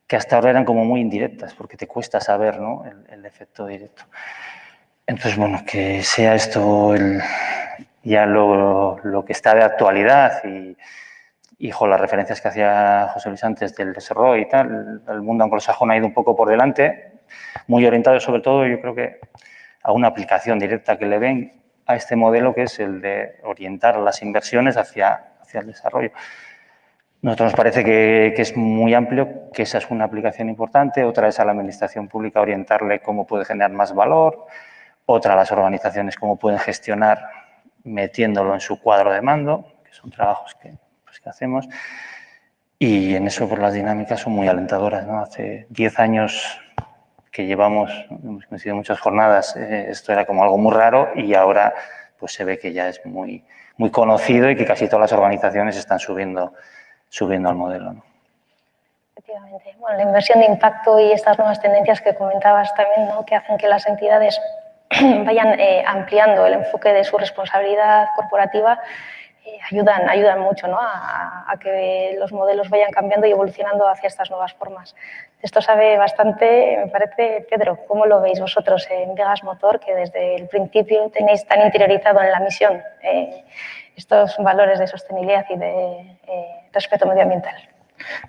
que hasta ahora eran como muy indirectas, porque te cuesta saber, ¿no?, el efecto directo. Entonces, bueno, que sea esto ya lo que está de actualidad y las referencias que hacía José Luis antes del desarrollo y tal, el mundo anglosajón ha ido un poco por delante, muy orientado sobre todo, yo creo que a una aplicación directa que le ven a este modelo que es el de orientar las inversiones hacia el desarrollo. A nosotros nos parece que es muy amplio, que esa es una aplicación importante, otra es a la Administración Pública orientarle cómo puede generar más valor, otra a las organizaciones cómo pueden gestionar metiéndolo en su cuadro de mando, que son trabajos que hacemos, y en eso pues, las dinámicas son muy alentadoras, ¿no? Hace 10 años llevamos, hemos coincidido muchas jornadas, esto era como algo muy raro y ahora pues se ve que ya es muy conocido y que casi todas las organizaciones están subiendo al modelo, ¿no? Efectivamente. Bueno, la inversión de impacto y estas nuevas tendencias que comentabas también, ¿no?, que hacen que las entidades vayan ampliando el enfoque de su responsabilidad corporativa, ayudan mucho, ¿no?, a que los modelos vayan cambiando y evolucionando hacia estas nuevas formas. De esto sabe bastante, me parece, Pedro. ¿Cómo lo veis vosotros en Vegas Motor, que desde el principio tenéis tan interiorizado en la misión estos valores de sostenibilidad y de respeto medioambiental?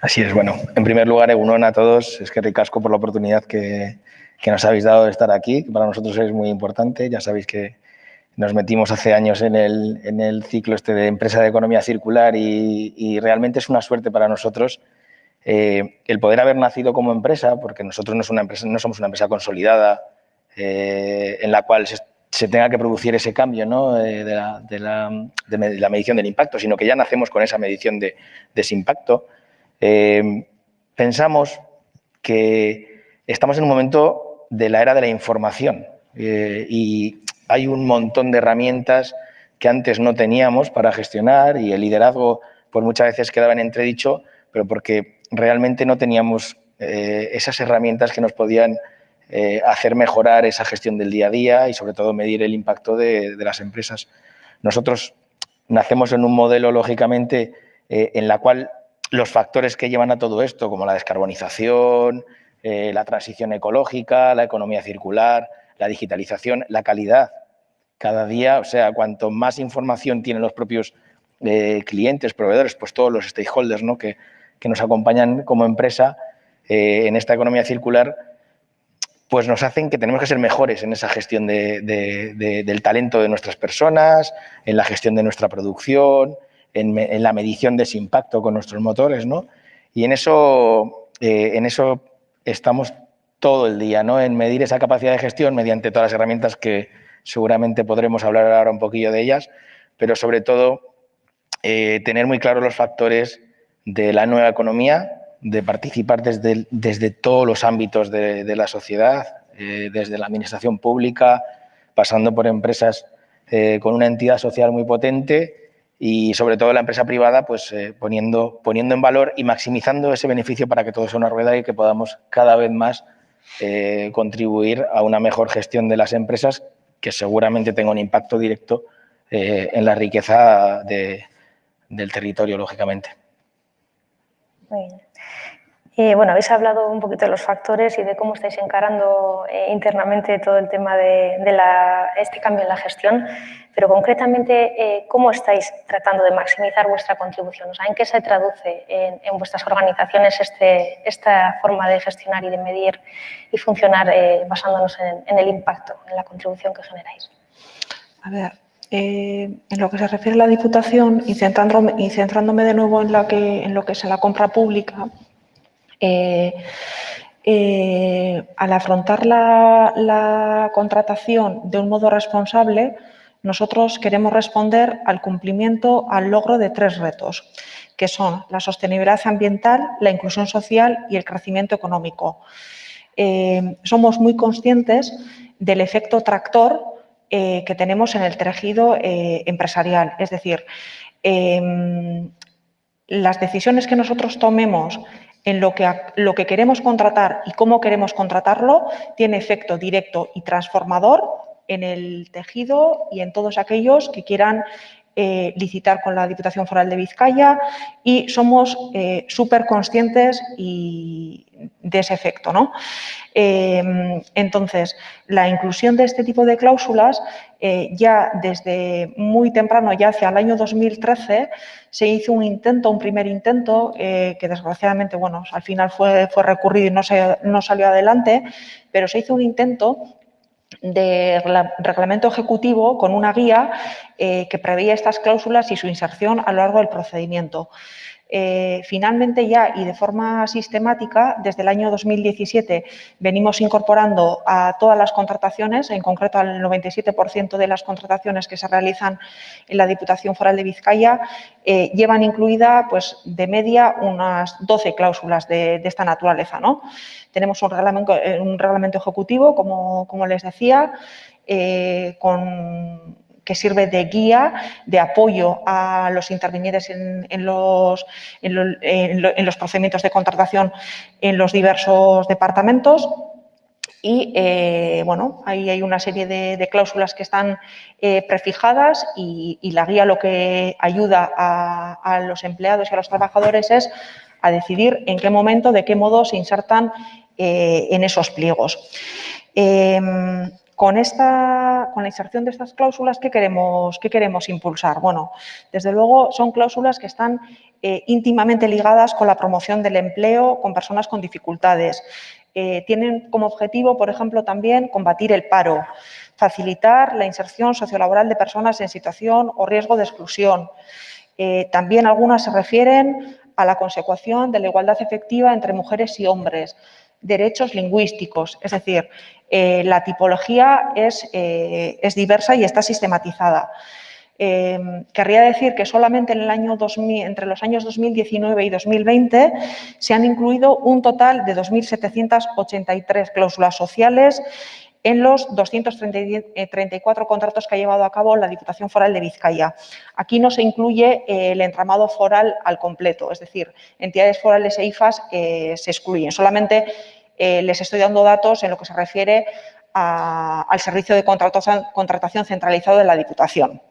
Así es. Bueno, en primer lugar, egunon a todos. Es que ricasco por la oportunidad que nos habéis dado de estar aquí, que para nosotros es muy importante. Ya sabéis que nos metimos hace años en el ciclo este de empresa de economía circular y realmente es una suerte para nosotros el poder haber nacido como empresa, porque nosotros no somos una empresa consolidada en la cual se tenga que producir ese cambio, ¿no?, de la medición del impacto, sino que ya nacemos con esa medición de ese impacto. Pensamos que estamos en un momento de la era de la información y hay un montón de herramientas que antes no teníamos para gestionar y el liderazgo pues muchas veces quedaba en entredicho, pero porque realmente no teníamos esas herramientas que nos podían hacer mejorar esa gestión del día a día y sobre todo medir el impacto de las empresas. Nosotros nacemos en un modelo, lógicamente, en la cual los factores que llevan a todo esto, como la descarbonización, la transición ecológica, la economía circular, la digitalización, la calidad. Cada día, o sea, cuanto más información tienen los propios clientes, proveedores, pues todos los stakeholders, ¿no?, que nos acompañan como empresa en esta economía circular, pues nos hacen que tenemos que ser mejores en esa gestión del talento de nuestras personas, en la gestión de nuestra producción, en la medición de ese impacto con nuestros motores, ¿no? Y en eso estamos todo el día, ¿no?, en medir esa capacidad de gestión mediante todas las herramientas que seguramente podremos hablar ahora un poquillo de ellas, pero sobre todo tener muy claros los factores de la nueva economía, de participar desde todos los ámbitos de la sociedad, desde la administración pública, pasando por empresas con una entidad social muy potente y sobre todo la empresa privada, pues poniendo en valor y maximizando ese beneficio para que todo sea una rueda y que podamos cada vez más contribuir a una mejor gestión de las empresas que seguramente tenga un impacto directo en la riqueza del territorio, lógicamente. Muy bien. Bueno, habéis hablado un poquito de los factores y de cómo estáis encarando internamente todo el tema de este cambio en la gestión, pero concretamente, ¿cómo estáis tratando de maximizar vuestra contribución? O sea, ¿en qué se traduce en vuestras organizaciones esta forma de gestionar y de medir y funcionar basándonos en el impacto, en la contribución que generáis? A ver, en lo que se refiere a la Diputación y centrándome de nuevo en lo que es la compra pública, al afrontar la contratación de un modo responsable, nosotros queremos responder al cumplimiento, al logro de 3 retos, que son la sostenibilidad ambiental, la inclusión social y el crecimiento económico. Somos muy conscientes del efecto tractor que tenemos en el tejido empresarial. Es decir, las decisiones que nosotros tomemos en lo que queremos contratar y cómo queremos contratarlo tiene efecto directo y transformador en el tejido y en todos aquellos que quieran licitar con la Diputación Foral de Vizcaya y somos súper conscientes de ese efecto, ¿no? Entonces, la inclusión de este tipo de cláusulas ya desde muy temprano, ya hacia el año 2013, se hizo un primer intento que desgraciadamente, bueno, al final fue recurrido y no salió adelante, pero se hizo un intento de reglamento ejecutivo con una guía que preveía estas cláusulas y su inserción a lo largo del procedimiento. Finalmente ya y de forma sistemática, desde el año 2017 venimos incorporando a todas las contrataciones, en concreto al 97% de las contrataciones que se realizan en la Diputación Foral de Vizcaya, llevan incluida pues, de media unas 12 cláusulas de esta naturaleza, ¿no? Tenemos un reglamento ejecutivo, como les decía, que sirve de guía, de apoyo a los intervinientes en los procedimientos de contratación en los diversos departamentos. Y, bueno, ahí hay una serie de cláusulas que están prefijadas y la guía lo que ayuda a los empleados y a los trabajadores es a decidir en qué momento, de qué modo se insertan en esos pliegos. Con la inserción de estas cláusulas, ¿qué queremos impulsar? Bueno, desde luego son cláusulas que están íntimamente ligadas con la promoción del empleo con personas con dificultades. Tienen como objetivo, por ejemplo, también combatir el paro, facilitar la inserción sociolaboral de personas en situación o riesgo de exclusión. También algunas se refieren a la consecución de la igualdad efectiva entre mujeres y hombres, derechos lingüísticos, es decir, la tipología es diversa y está sistematizada. Querría decir que solamente en el año 2000, entre los años 2019 y 2020 se han incluido un total de 2.783 cláusulas sociales en los 234 contratos que ha llevado a cabo la Diputación Foral de Vizcaya. Aquí no se incluye el entramado foral al completo, es decir, entidades forales e IFAs se excluyen. Solamente les estoy dando datos en lo que se refiere al servicio de contratación centralizado de la Diputación.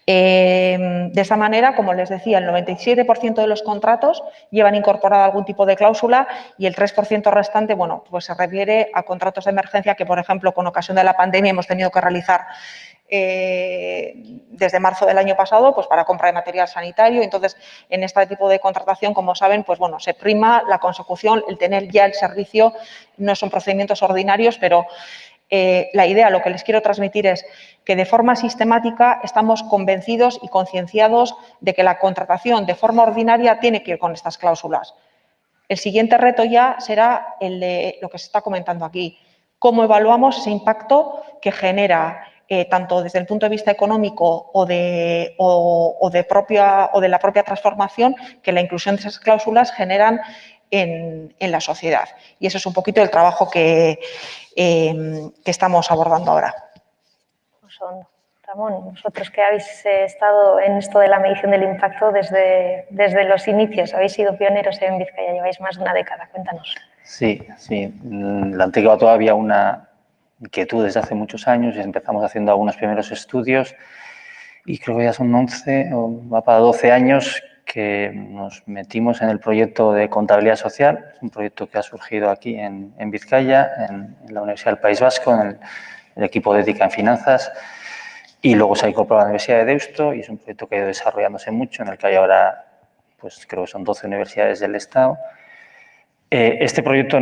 De esta manera, como les decía, el 97% de los contratos llevan incorporada algún tipo de cláusula y el 3% restante, bueno, pues se refiere a contratos de emergencia que, por ejemplo, con ocasión de la pandemia hemos tenido que realizar desde marzo del año pasado, pues para compra de material sanitario. Entonces, en este tipo de contratación, como saben, pues bueno, se prima la consecución, el tener ya el servicio, no son procedimientos ordinarios, pero la idea, lo que les quiero transmitir es que de forma sistemática estamos convencidos y concienciados de que la contratación de forma ordinaria tiene que ir con estas cláusulas. El siguiente reto ya será el de lo que se está comentando aquí. ¿Cómo evaluamos ese impacto que genera tanto desde el punto de vista económico o de la propia transformación que la inclusión de esas cláusulas generan en la sociedad? Y eso es un poquito el trabajo que estamos abordando ahora. Ramón, vosotros que habéis estado en esto de la medición del impacto desde los inicios, habéis sido pioneros en Vizcaya, lleváis más de una década, cuéntanos. Sí, sí. La antigua todavía una inquietud desde hace muchos años y empezamos haciendo algunos primeros estudios y creo que ya son 11 o va para 12 años que nos metimos en el proyecto de contabilidad social, es un proyecto que ha surgido aquí en Vizcaya, en la Universidad del País Vasco, en el equipo de ética en finanzas, y luego se ha incorporado a la Universidad de Deusto y es un proyecto que ha ido desarrollándose mucho, en el que hay ahora, pues creo que son 12 universidades del Estado. Este proyecto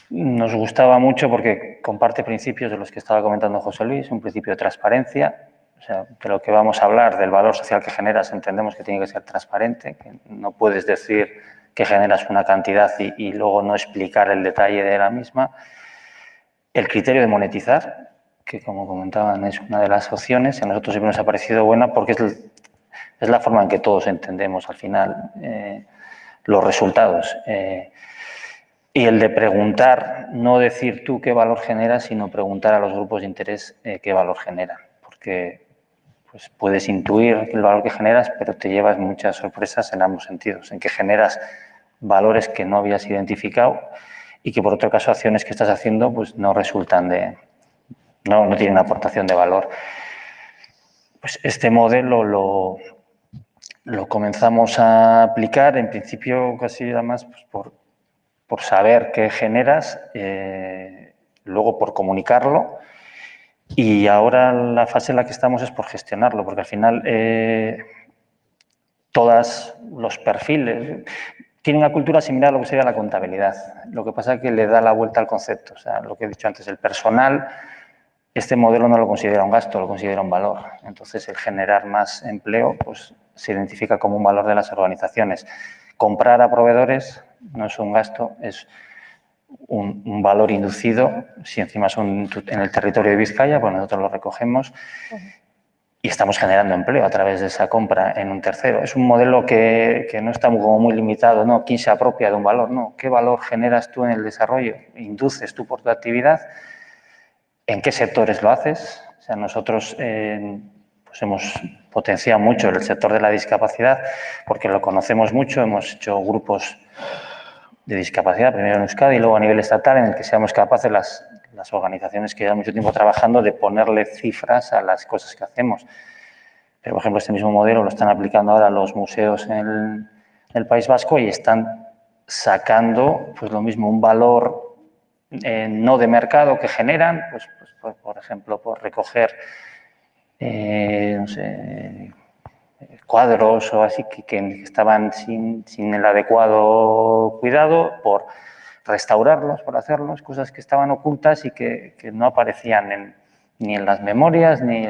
nos gustaba mucho porque comparte principios de los que estaba comentando José Luis, un principio de transparencia. O sea, de lo que vamos a hablar, del valor social que generas, entendemos que tiene que ser transparente, que no puedes decir que generas una cantidad y luego no explicar el detalle de la misma. El criterio de monetizar, que como comentaban es una de las opciones, a nosotros siempre nos ha parecido buena porque es la forma en que todos entendemos al final los resultados. Y el de preguntar, no decir tú qué valor generas, sino preguntar a los grupos de interés qué valor generan, porque pues puedes intuir el valor que generas, pero te llevas muchas sorpresas en ambos sentidos, en que generas valores que no habías identificado y que, por otro caso, acciones que estás haciendo pues no resultan no tienen aportación de valor. Pues este modelo lo comenzamos a aplicar, en principio casi además pues, por saber qué generas, luego por comunicarlo. Y ahora la fase en la que estamos es por gestionarlo, porque al final todos los perfiles tienen una cultura similar a lo que sería la contabilidad. Lo que pasa es que le da la vuelta al concepto. O sea, lo que he dicho antes, el personal este modelo no lo considera un gasto, lo considera un valor. Entonces, el generar más empleo pues, se identifica como un valor de las organizaciones. Comprar a proveedores no es un gasto, es un valor inducido. Si encima son en el territorio de Vizcaya, pues nosotros lo recogemos y estamos generando empleo a través de esa compra en un tercero. Es un modelo que no está como muy limitado, ¿no? ¿Quién se apropia de un valor? No. ¿Qué valor generas tú en el desarrollo? ¿Induces tú por tu actividad? ¿En qué sectores lo haces? O sea, nosotros pues hemos potenciado mucho el sector de la discapacidad porque lo conocemos mucho, hemos hecho grupos de discapacidad, primero en Euskadi y luego a nivel estatal, en el que seamos capaces las organizaciones que llevan mucho tiempo trabajando de ponerle cifras a las cosas que hacemos. Pero, por ejemplo, este mismo modelo lo están aplicando ahora los museos en el País Vasco y están sacando pues lo mismo, un valor no de mercado que generan, pues, por ejemplo, por recoger no sé, cuadros o así que estaban sin el adecuado cuidado, por restaurarlos, por hacerlos, cosas que estaban ocultas y que no aparecían ni en las memorias, ni...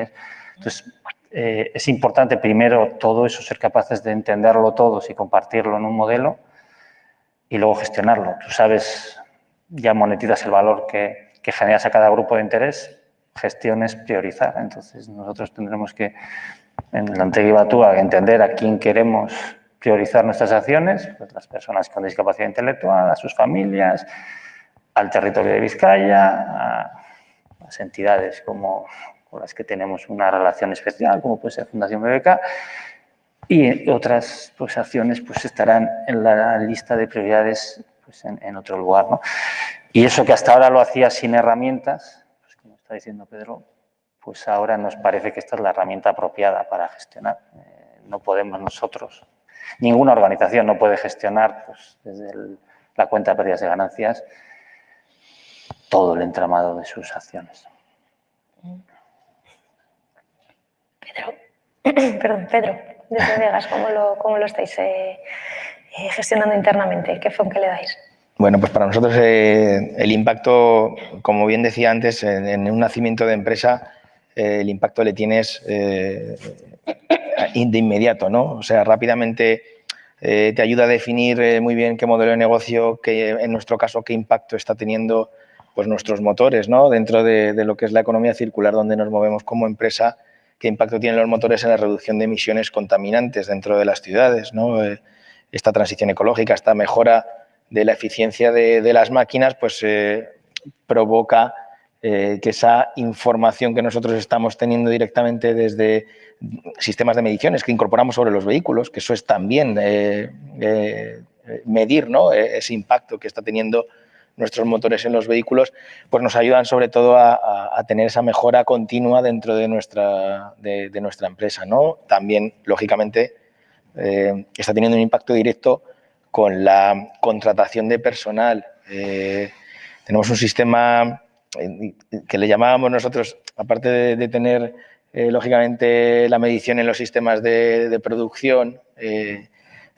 Entonces, es importante primero todo eso, ser capaces de entenderlo todos y compartirlo en un modelo y luego gestionarlo. Tú sabes, ya monetizas el valor que generas a cada grupo de interés, gestiones, priorizar. Entonces, nosotros tendremos que, en la Antegi Batua, entender a quién queremos priorizar nuestras acciones, pues las personas con discapacidad intelectual, a sus familias, al territorio de Vizcaya, a las entidades con las que tenemos una relación especial, como puede ser Fundación BBK, y otras pues, acciones pues, estarán en la lista de prioridades pues, en otro lugar, ¿no? Y eso que hasta ahora lo hacía sin herramientas, pues, como está diciendo Pedro, pues ahora nos parece que esta es la herramienta apropiada para gestionar. No podemos nosotros, ninguna organización no puede gestionar pues, desde la cuenta de pérdidas y ganancias todo el entramado de sus acciones. Pedro, desde Vegas, ¿cómo lo estáis gestionando internamente? ¿Qué enfoque le dais? Bueno, pues para nosotros el impacto, como bien decía antes, en un nacimiento de empresa, el impacto le tienes de inmediato, ¿no? O sea, rápidamente te ayuda a definir muy bien qué modelo de negocio, en nuestro caso, qué impacto está teniendo pues, nuestros motores, ¿no? Dentro de lo que es la economía circular, donde nos movemos como empresa, qué impacto tienen los motores en la reducción de emisiones contaminantes dentro de las ciudades, ¿no? Esta transición ecológica, esta mejora de la eficiencia de las máquinas, pues provoca que esa información que nosotros estamos teniendo directamente desde sistemas de mediciones que incorporamos sobre los vehículos, que eso es también medir, ¿no? Ese impacto que está teniendo nuestros motores en los vehículos, pues nos ayudan sobre todo a tener esa mejora continua dentro de nuestra empresa, ¿no? También, lógicamente, está teniendo un impacto directo con la contratación de personal. Tenemos un sistema que le llamábamos nosotros, aparte de tener, lógicamente, la medición en los sistemas de producción,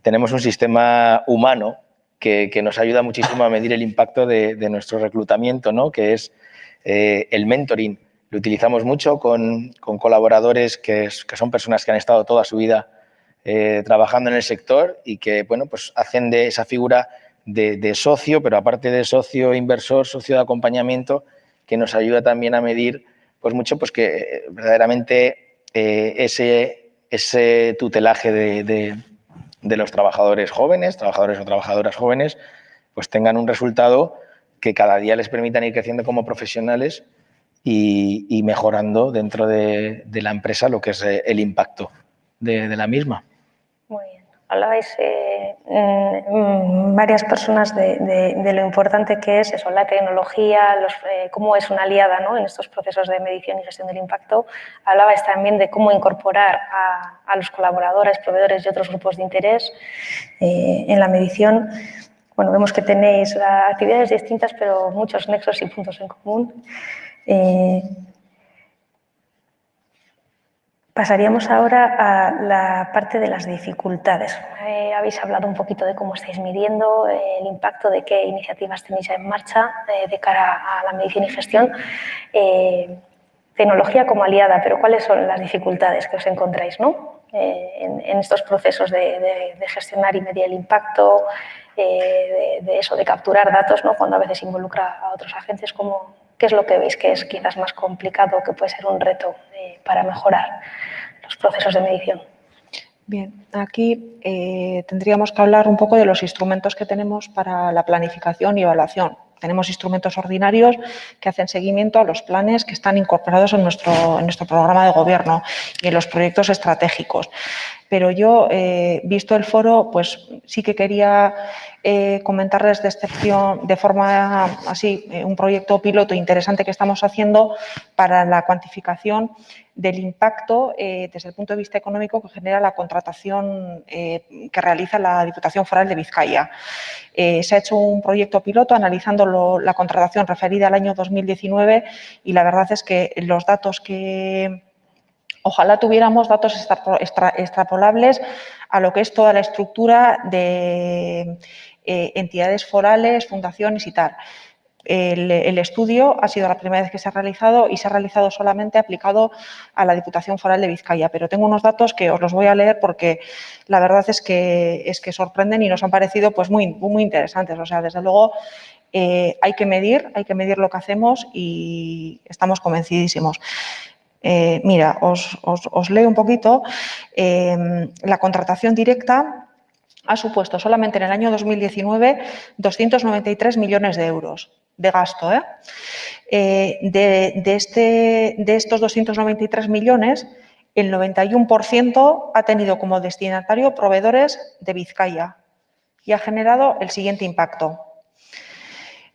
tenemos un sistema humano que nos ayuda muchísimo a medir el impacto de nuestro reclutamiento, ¿no? Que es el mentoring. Lo utilizamos mucho con colaboradores que son personas que han estado toda su vida trabajando en el sector y que bueno, pues hacen de esa figura de socio, pero aparte de socio inversor, socio de acompañamiento, que nos ayuda también a medir pues mucho pues que verdaderamente ese tutelaje de los trabajadores jóvenes, trabajadores o trabajadoras jóvenes, pues tengan un resultado que cada día les permitan ir creciendo como profesionales y mejorando dentro de la empresa lo que es el impacto de la misma. Muy bien. Hablabais varias personas de lo importante que es eso, la tecnología, cómo es una aliada, ¿no? En estos procesos de medición y gestión del impacto. Hablabais también de cómo incorporar a los colaboradores, proveedores y otros grupos de interés en la medición. Bueno, vemos que tenéis actividades distintas, pero muchos nexos y puntos en común. Pasaríamos ahora a la parte de las dificultades. Habéis hablado un poquito de cómo estáis midiendo el impacto, de qué iniciativas tenéis en marcha de cara a la medición y gestión. tecnología como aliada, pero ¿cuáles son las dificultades que os encontráis, ¿no? En estos procesos de gestionar y medir el impacto, de capturar datos, ¿no? Cuando a veces involucra a otros agentes? ¿Qué es lo que veis que es quizás más complicado, que puede ser un reto para mejorar los procesos de medición? Bien, aquí tendríamos que hablar un poco de los instrumentos que tenemos para la planificación y evaluación. Tenemos instrumentos ordinarios que hacen seguimiento a los planes que están incorporados en nuestro programa de gobierno y en los proyectos estratégicos. Pero yo, visto el foro, pues sí que quería comentarles de forma así, un proyecto piloto interesante que estamos haciendo para la cuantificación del impacto desde el punto de vista económico que genera la contratación que realiza la Diputación Foral de Vizcaya. Se ha hecho un proyecto piloto analizando la contratación referida al año 2019 y la verdad es que los datos que... Ojalá tuviéramos datos extrapolables a lo que es toda la estructura de entidades forales, fundaciones y tal. El estudio ha sido la primera vez que se ha realizado y se ha realizado solamente aplicado a la Diputación Foral de Vizcaya, pero tengo unos datos que os los voy a leer porque la verdad es que sorprenden y nos han parecido pues muy interesantes. O sea, desde luego hay que medir lo que hacemos y estamos convencidísimos. Mira, os leo un poquito. La contratación directa ha supuesto solamente en el año 2019 293 millones de euros de gasto. De estos 293 millones, el 91% ha tenido como destinatario proveedores de Vizcaya y ha generado el siguiente impacto.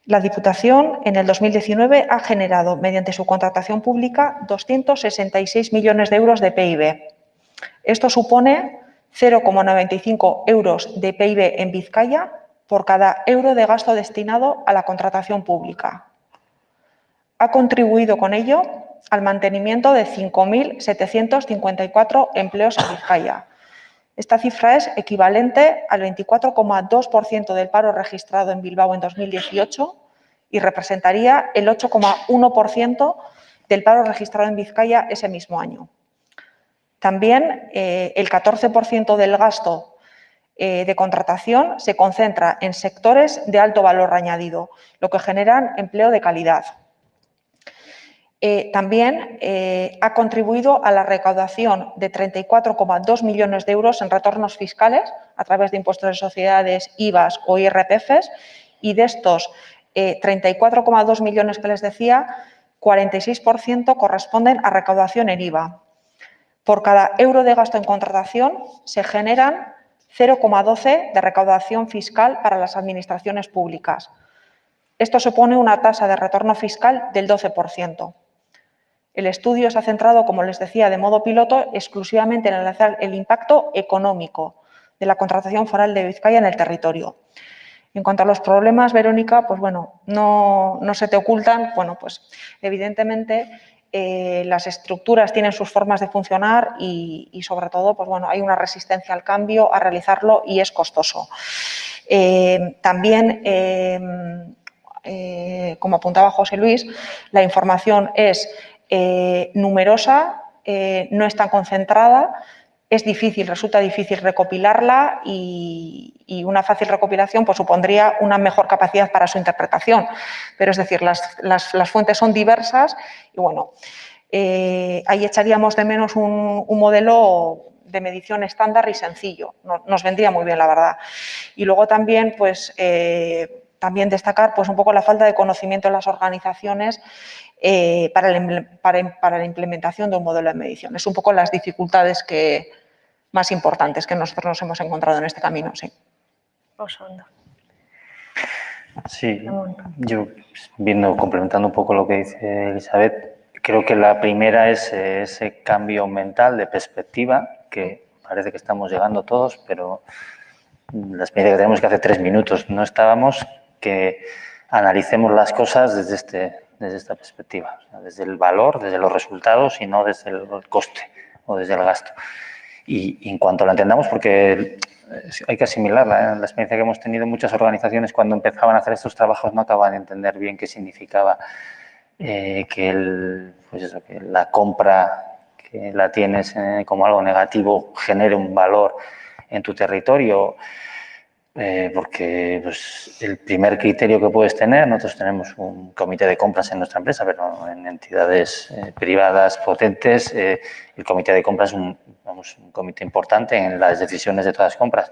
La Diputación en el 2019 ha generado, mediante su contratación pública, 266 millones de euros de PIB. Esto supone 0,95 euros de PIB en Vizcaya por cada euro de gasto destinado a la contratación pública. Ha contribuido con ello al mantenimiento de 5.754 empleos en Vizcaya. Esta cifra es equivalente al 24,2% del paro registrado en Bilbao en 2018 y representaría el 8,1% del paro registrado en Vizcaya ese mismo año. También el 14% del gasto de contratación se concentra en sectores de alto valor añadido, lo que generan empleo de calidad. También ha contribuido a la recaudación de 34,2 millones de euros en retornos fiscales a través de impuestos de sociedades, IVAs o IRPFs, y de estos 34,2 millones que les decía, 46% corresponden a recaudación en IVA. Por cada euro de gasto en contratación se generan 0,12 de recaudación fiscal para las administraciones públicas. Esto supone una tasa de retorno fiscal del 12%. El estudio se ha centrado, como les decía, de modo piloto, exclusivamente en analizar el impacto económico de la contratación foral de Vizcaya en el territorio. En cuanto a los problemas, Verónica, pues bueno, no se te ocultan. Bueno, pues evidentemente las estructuras tienen sus formas de funcionar y sobre todo, pues bueno, hay una resistencia al cambio, a realizarlo y es costoso. También, como apuntaba José Luis, la información es numerosa, no es tan concentrada, es difícil, resulta difícil recopilarla y una fácil recopilación pues, supondría una mejor capacidad para su interpretación. Pero es decir, las fuentes son diversas y bueno, ahí echaríamos de menos un modelo de medición estándar y sencillo. Nos vendría muy bien, la verdad. Y luego también, pues, también destacar pues, un poco la falta de conocimiento en las organizaciones para la implementación de un modelo de medición. Es un poco las dificultades más importantes que nosotros nos hemos encontrado en este camino. Sí, sí, yo complementando un poco lo que dice Elizabeth, creo que la primera es ese cambio mental de perspectiva que parece que estamos llegando todos, pero la experiencia que tenemos que hace 3 minutos no estábamos, que analicemos las cosas desde esta perspectiva, o sea, desde el valor, desde los resultados y no desde el coste o desde el gasto. Y en cuanto la entendamos, porque hay que asimilarla, la experiencia que hemos tenido, muchas organizaciones cuando empezaban a hacer estos trabajos no acababan de entender bien qué significaba pues eso, que la compra que la tienes como algo negativo genere un valor en tu territorio, porque pues, el primer criterio que puedes tener, nosotros tenemos un comité de compras en nuestra empresa, pero en entidades privadas potentes, el comité de compras es un comité importante en las decisiones de todas las compras.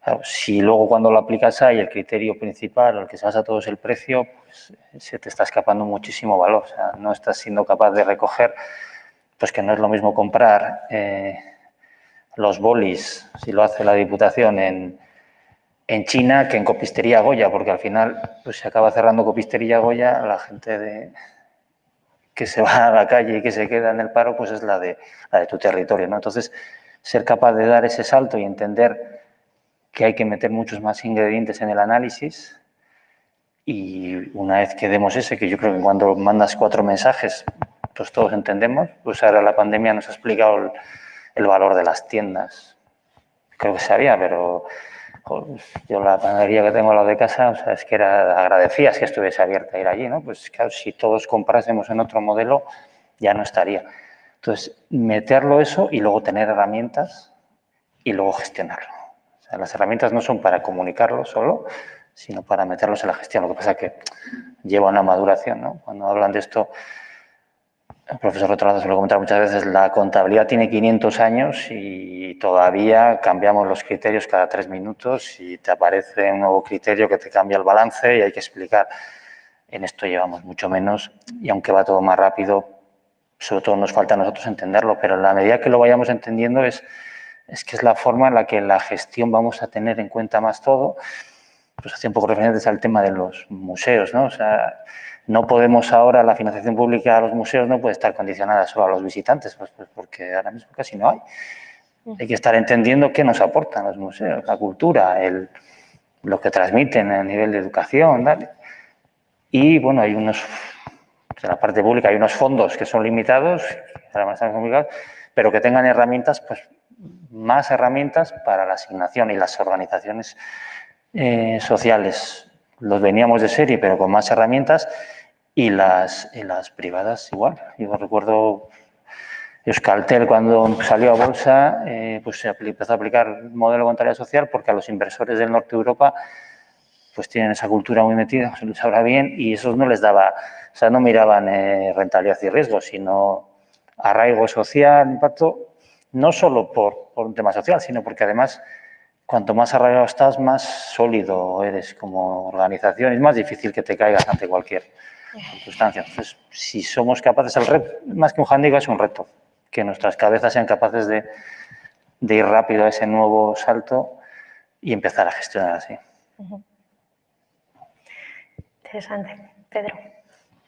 Claro, si luego cuando lo aplicas ahí el criterio principal, al que se basa todo es el precio, pues se te está escapando muchísimo valor. O sea, no estás siendo capaz de recoger, pues que no es lo mismo comprar los bolis, si lo hace la Diputación, en China que en Copistería Goya, porque al final pues se acaba cerrando Copistería Goya, la gente que se va a la calle y que se queda en el paro, pues es la de tu territorio, ¿no? Entonces, ser capaz de dar ese salto y entender que hay que meter muchos más ingredientes en el análisis, y una vez que demos ese, que yo creo que cuando mandas 4 mensajes, pues todos entendemos, pues ahora la pandemia nos ha explicado el valor de las tiendas. Creo que sabía, pero joder, yo la panadería que tengo al lado de casa, o sea, es que agradecías que estuviese abierta a ir allí, ¿no? Pues claro, si todos comprásemos en otro modelo, ya no estaría. Entonces, meterlo eso y luego tener herramientas y luego gestionarlo. O sea, las herramientas no son para comunicarlo solo, sino para meterlos en la gestión. Lo que pasa es que lleva una maduración, ¿no? Cuando hablan de esto, el profesor Retorrado se lo comenta muchas veces, la contabilidad tiene 500 años y todavía cambiamos los criterios cada 3 minutos y te aparece un nuevo criterio que te cambia el balance y hay que explicar. En esto llevamos mucho menos y aunque va todo más rápido, sobre todo nos falta a nosotros entenderlo, pero en la medida que lo vayamos entendiendo es que es la forma en la que la gestión vamos a tener en cuenta más todo. Pues hacía un poco referentes al tema de los museos, ¿no? O sea, no podemos ahora, la financiación pública a los museos no puede estar condicionada solo a los visitantes, pues porque ahora mismo casi no hay. Hay que estar entendiendo qué nos aportan los museos, la cultura, lo que transmiten a nivel de educación, ¿vale? Y bueno, hay en la parte pública hay unos fondos que son limitados, además están complicados, pero que tengan herramientas, pues más herramientas para la asignación, y las organizaciones sociales los veníamos de serie, pero con más herramientas, y las privadas igual. Yo recuerdo Euskaltel cuando salió a bolsa, pues se empezó a aplicar el modelo de contabilidad social porque a los inversores del norte de Europa pues tienen esa cultura muy metida, se les sabrá bien, y eso no les daba, o sea, no miraban rentabilidad y riesgo, sino arraigo social, impacto, no solo por un tema social, sino porque además cuanto más arraigado estás, más sólido eres como organización, es más difícil que te caigas ante cualquier circunstancia. Entonces, si somos capaces, el reto, más que un hándicap, es un reto, que nuestras cabezas sean capaces de ir rápido a ese nuevo salto y empezar a gestionar así. Interesante. Pedro.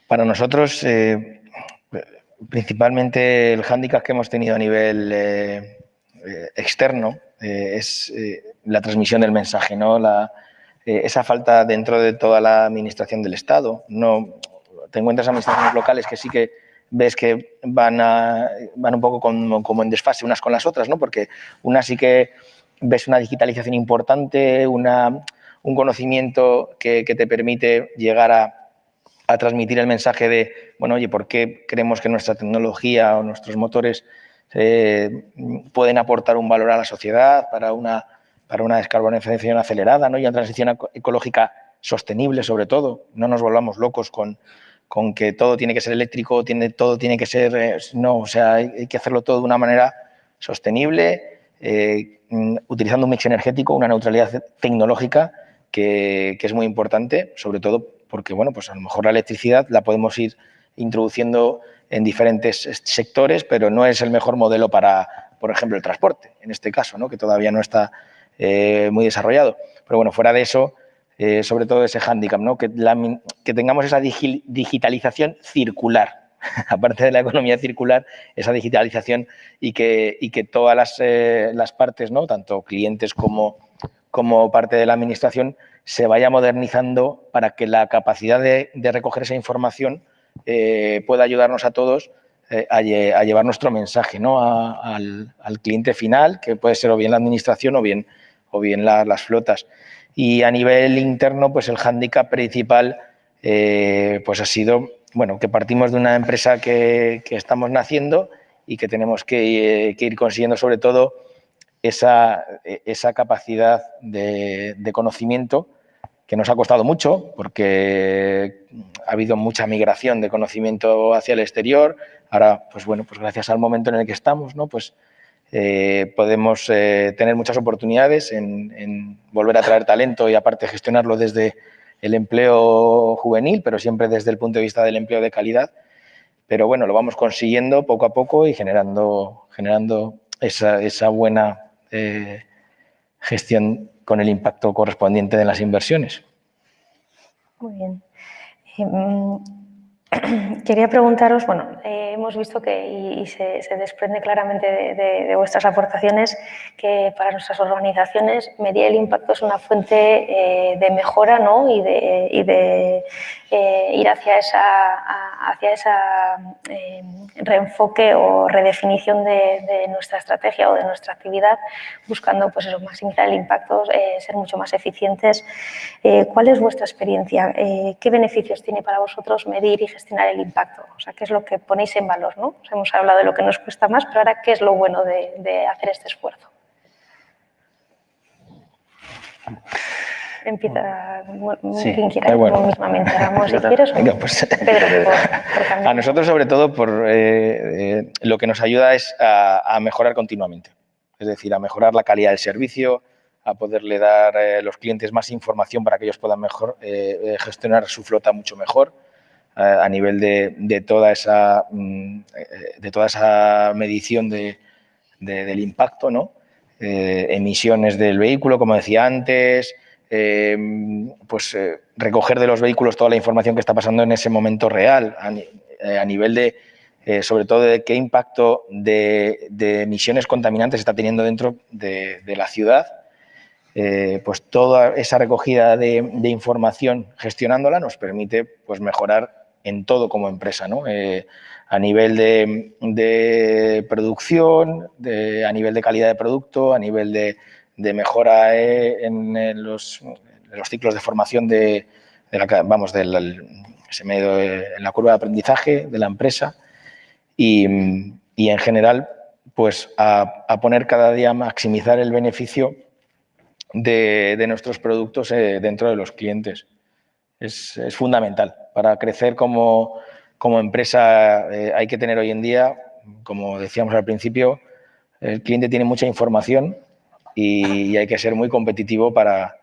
Para nosotros, principalmente el hándicap que hemos tenido a nivel externo es la transmisión del mensaje, ¿no? Esa falta dentro de toda la administración del Estado. No, te encuentras administraciones locales que sí que ves que van un poco como en desfase unas con las otras, ¿no? Porque una sí que ves una digitalización importante, un conocimiento que te permite llegar a transmitir el mensaje de, bueno, oye, ¿por qué creemos que nuestra tecnología o nuestros motores pueden aportar un valor a la sociedad para una descarbonización acelerada, ¿no? Y una transición ecológica sostenible, sobre todo? No nos volvamos locos con que todo tiene que ser eléctrico, todo tiene que ser... no, o sea, hay que hacerlo todo de una manera sostenible, utilizando un mix energético, una neutralidad tecnológica que es muy importante, sobre todo porque, bueno, pues a lo mejor la electricidad la podemos ir introduciendo en diferentes sectores, pero no es el mejor modelo para, por ejemplo, el transporte, en este caso, ¿no? Que todavía no está muy desarrollado. Pero bueno, fuera de eso, sobre todo ese hándicap, ¿no? Que tengamos esa digitalización circular, aparte de la economía circular, esa digitalización y que todas las partes, ¿no? Tanto clientes como parte de la administración, se vaya modernizando para que la capacidad de recoger esa información pueda ayudarnos a todos a llevar nuestro mensaje, ¿no? al cliente final, que puede ser o bien la administración o bien las flotas. Y a nivel interno, pues el hándicap principal pues ha sido bueno, que partimos de una empresa que estamos naciendo y que tenemos que ir consiguiendo sobre todo esa capacidad de conocimiento que nos ha costado mucho porque ha habido mucha migración de conocimiento hacia el exterior. Ahora, pues bueno, pues gracias al momento en el que estamos, ¿no? Pues podemos tener muchas oportunidades en volver a traer talento y aparte gestionarlo desde el empleo juvenil, pero siempre desde el punto de vista del empleo de calidad. Pero bueno, lo vamos consiguiendo poco a poco y generando esa buena gestión con el impacto correspondiente de las inversiones. Muy bien. Quería preguntaros, bueno, hemos visto que, y se desprende claramente de vuestras aportaciones, que para nuestras organizaciones medir el impacto es una fuente de mejora, ¿no? y de ir hacia esa reenfoque o redefinición de nuestra estrategia o de nuestra actividad, buscando pues eso, maximizar el impacto, ser mucho más eficientes. ¿Cuál es vuestra experiencia? ¿Qué beneficios tiene para vosotros medir y gestionar el impacto? O sea, ¿qué es lo que ponéis en valor, ¿no? Hemos hablado de lo que nos cuesta más, pero ahora, ¿qué es lo bueno de hacer este esfuerzo? Empieza quien quiera, bueno. mismamente. Ramos, si quieres. Venga, pues, Pedro, por cambiar. A nosotros, sobre todo, lo que nos ayuda es a mejorar continuamente. Es decir, a mejorar la calidad del servicio, a poderle dar a los clientes más información para que ellos puedan mejor gestionar su flota mucho mejor, a nivel de toda esa medición del impacto, ¿no? Emisiones del vehículo, como decía antes, recoger de los vehículos toda la información que está pasando en ese momento real, a nivel de, sobre todo, de qué impacto de emisiones contaminantes está teniendo dentro de la ciudad. Pues toda esa recogida de información, gestionándola, nos permite pues, mejorar en todo como empresa, ¿no? A nivel de producción, a nivel de calidad de producto, a nivel de mejora en los ciclos de formación en la curva de aprendizaje de la empresa y en general pues a poner cada día, maximizar el beneficio de nuestros productos dentro de los clientes. Es fundamental. Para crecer como empresa hay que tener hoy en día, como decíamos al principio, el cliente tiene mucha información y hay que ser muy competitivo para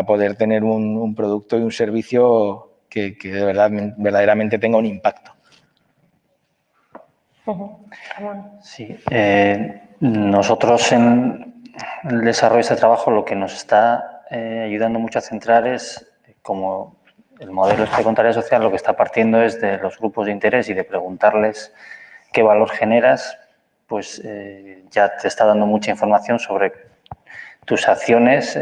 poder tener un producto y un servicio que verdaderamente tenga un impacto. Sí, nosotros en el desarrollo de este trabajo lo que nos está ayudando mucho a centrar es como el modelo de contabilidad social, lo que está partiendo es de los grupos de interés y de preguntarles qué valor generas, pues ya te está dando mucha información sobre tus acciones,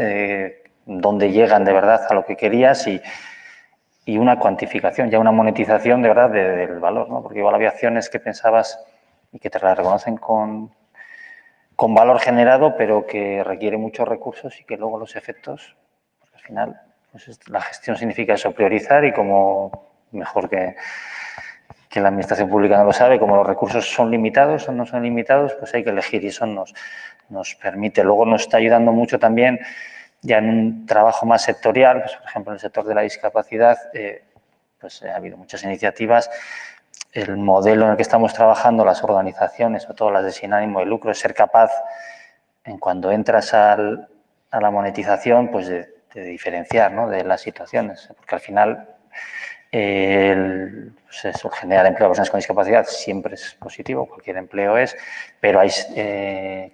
dónde llegan de verdad a lo que querías y una cuantificación, ya una monetización de verdad del valor, ¿no? Porque igual había acciones que pensabas y que te las reconocen con valor generado, pero que requiere muchos recursos y que luego los efectos, pues al final, pues la gestión significa eso, priorizar y como mejor que la administración pública no lo sabe, como los recursos son limitados o no son limitados, pues hay que elegir y eso nos permite. Luego nos está ayudando mucho también ya en un trabajo más sectorial, pues por ejemplo en el sector de la discapacidad, pues ha habido muchas iniciativas. El modelo en el que estamos trabajando, las organizaciones, sobre todo las de sin ánimo de lucro, es ser capaz, en cuando entras a la monetización, pues de diferenciar, ¿no?, de las situaciones, porque al final pues eso, generar empleo a personas con discapacidad siempre es positivo, cualquier empleo es, pero hay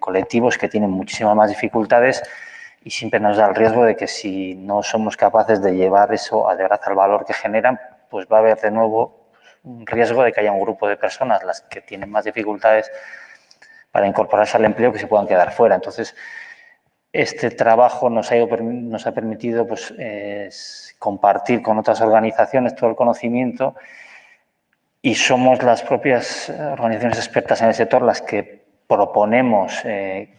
colectivos que tienen muchísimas más dificultades y siempre nos da el riesgo de que si no somos capaces de llevar eso de verdad al valor que generan, pues va a haber de nuevo un riesgo de que haya un grupo de personas, las que tienen más dificultades para incorporarse al empleo, que se puedan quedar fuera. Entonces, este trabajo nos ha permitido pues, compartir con otras organizaciones todo el conocimiento y somos las propias organizaciones expertas en el sector las que proponemos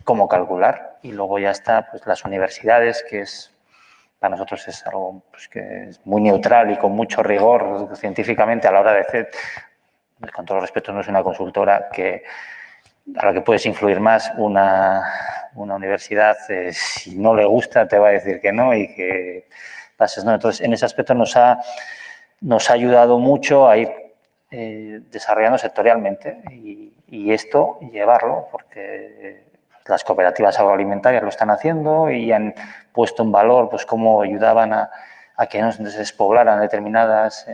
cómo calcular y luego ya está pues, las universidades, que es para nosotros es algo pues, que es muy neutral y con mucho rigor científicamente a la hora de hacer, con todo respeto, no es una consultora a la que puedes influir más. Una universidad, si no le gusta, te va a decir que no y que pases, ¿no? Entonces, en ese aspecto nos ha ayudado mucho a ir desarrollando sectorialmente y esto llevarlo, porque las cooperativas agroalimentarias lo están haciendo y han puesto en valor pues, cómo ayudaban a que no se despoblaran determinadas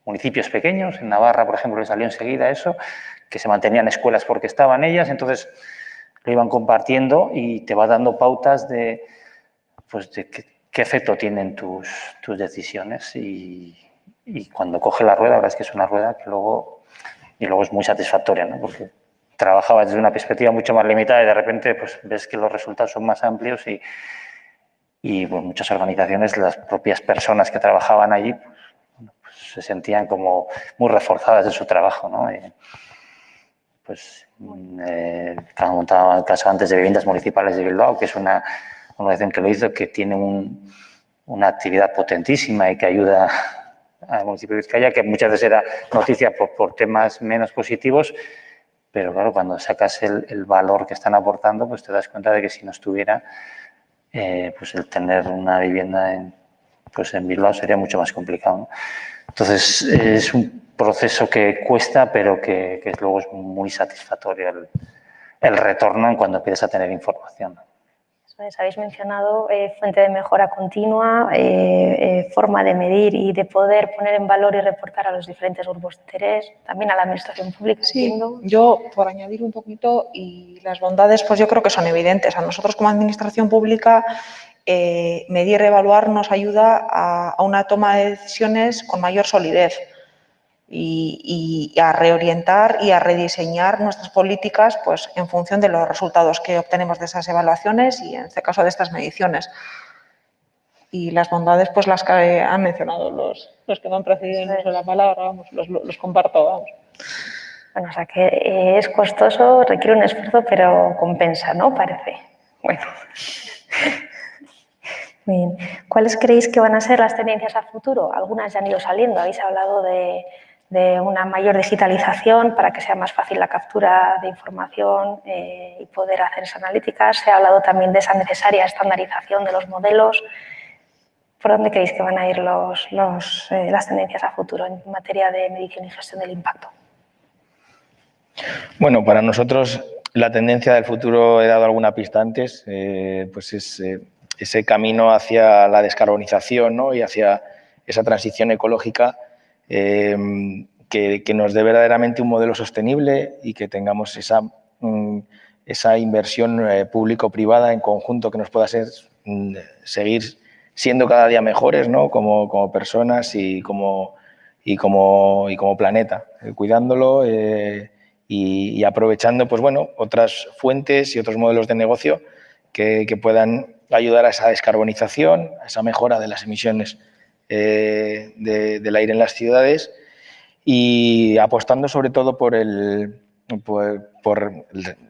municipios pequeños. En Navarra, por ejemplo, le salió enseguida eso, que se mantenían escuelas porque estaban ellas, entonces lo iban compartiendo y te va dando pautas de qué efecto tienen tus decisiones y cuando coge la rueda, la verdad es que es una rueda que luego es muy satisfactoria, ¿no? Porque trabajabas desde una perspectiva mucho más limitada y de repente pues, ves que los resultados son más amplios y bueno, muchas organizaciones, las propias personas que trabajaban allí, pues, se sentían como muy reforzadas de su trabajo, ¿no? Comentaba el caso antes de Viviendas Municipales de Bilbao, que es una organización que lo hizo, que tiene una actividad potentísima y que ayuda al municipio de Vizcaya, que muchas veces era noticia por temas menos positivos, pero claro, cuando sacas el valor que están aportando, pues te das cuenta de que si no estuviera, pues el tener una vivienda en Bilbao sería mucho más complicado, ¿no? Entonces, es un proceso que cuesta, pero que luego es muy satisfactorio el retorno en cuando empiezas a tener información. Habéis mencionado fuente de mejora continua, forma de medir y de poder poner en valor y reportar a los diferentes grupos de interés, también a la administración pública. Sí, entiendo. yo por añadir un poquito, y las bondades pues yo creo que son evidentes. A nosotros como administración pública medir y evaluar nos ayuda a una toma de decisiones con mayor solidez y a reorientar y a rediseñar nuestras políticas pues, en función de los resultados que obtenemos de esas evaluaciones y en este caso de estas mediciones. Y las bondades, pues las que han mencionado los que me han precedido en el uso de la palabra, vamos, los comparto, vamos. Bueno, o sea que es costoso, requiere un esfuerzo, pero compensa, ¿no? Parece. Bueno. Bien. ¿Cuáles creéis que van a ser las tendencias a futuro? Algunas ya han ido saliendo. Habéis hablado de una mayor digitalización para que sea más fácil la captura de información y poder hacer esas analíticas. Se ha hablado también de esa necesaria estandarización de los modelos. ¿Por dónde creéis que van a ir las tendencias a futuro en materia de medición y gestión del impacto? Bueno, para nosotros la tendencia del futuro, he dado alguna pista antes, pues es ese camino hacia la descarbonización, ¿no? Y hacia esa transición ecológica que nos dé verdaderamente un modelo sostenible y que tengamos esa inversión público-privada en conjunto que nos pueda seguir siendo cada día mejores, ¿no? como personas y como planeta, cuidándolo y aprovechando pues, bueno, otras fuentes y otros modelos de negocio que puedan ayudar a esa descarbonización, a esa mejora de las emisiones del aire en las ciudades y apostando sobre todo por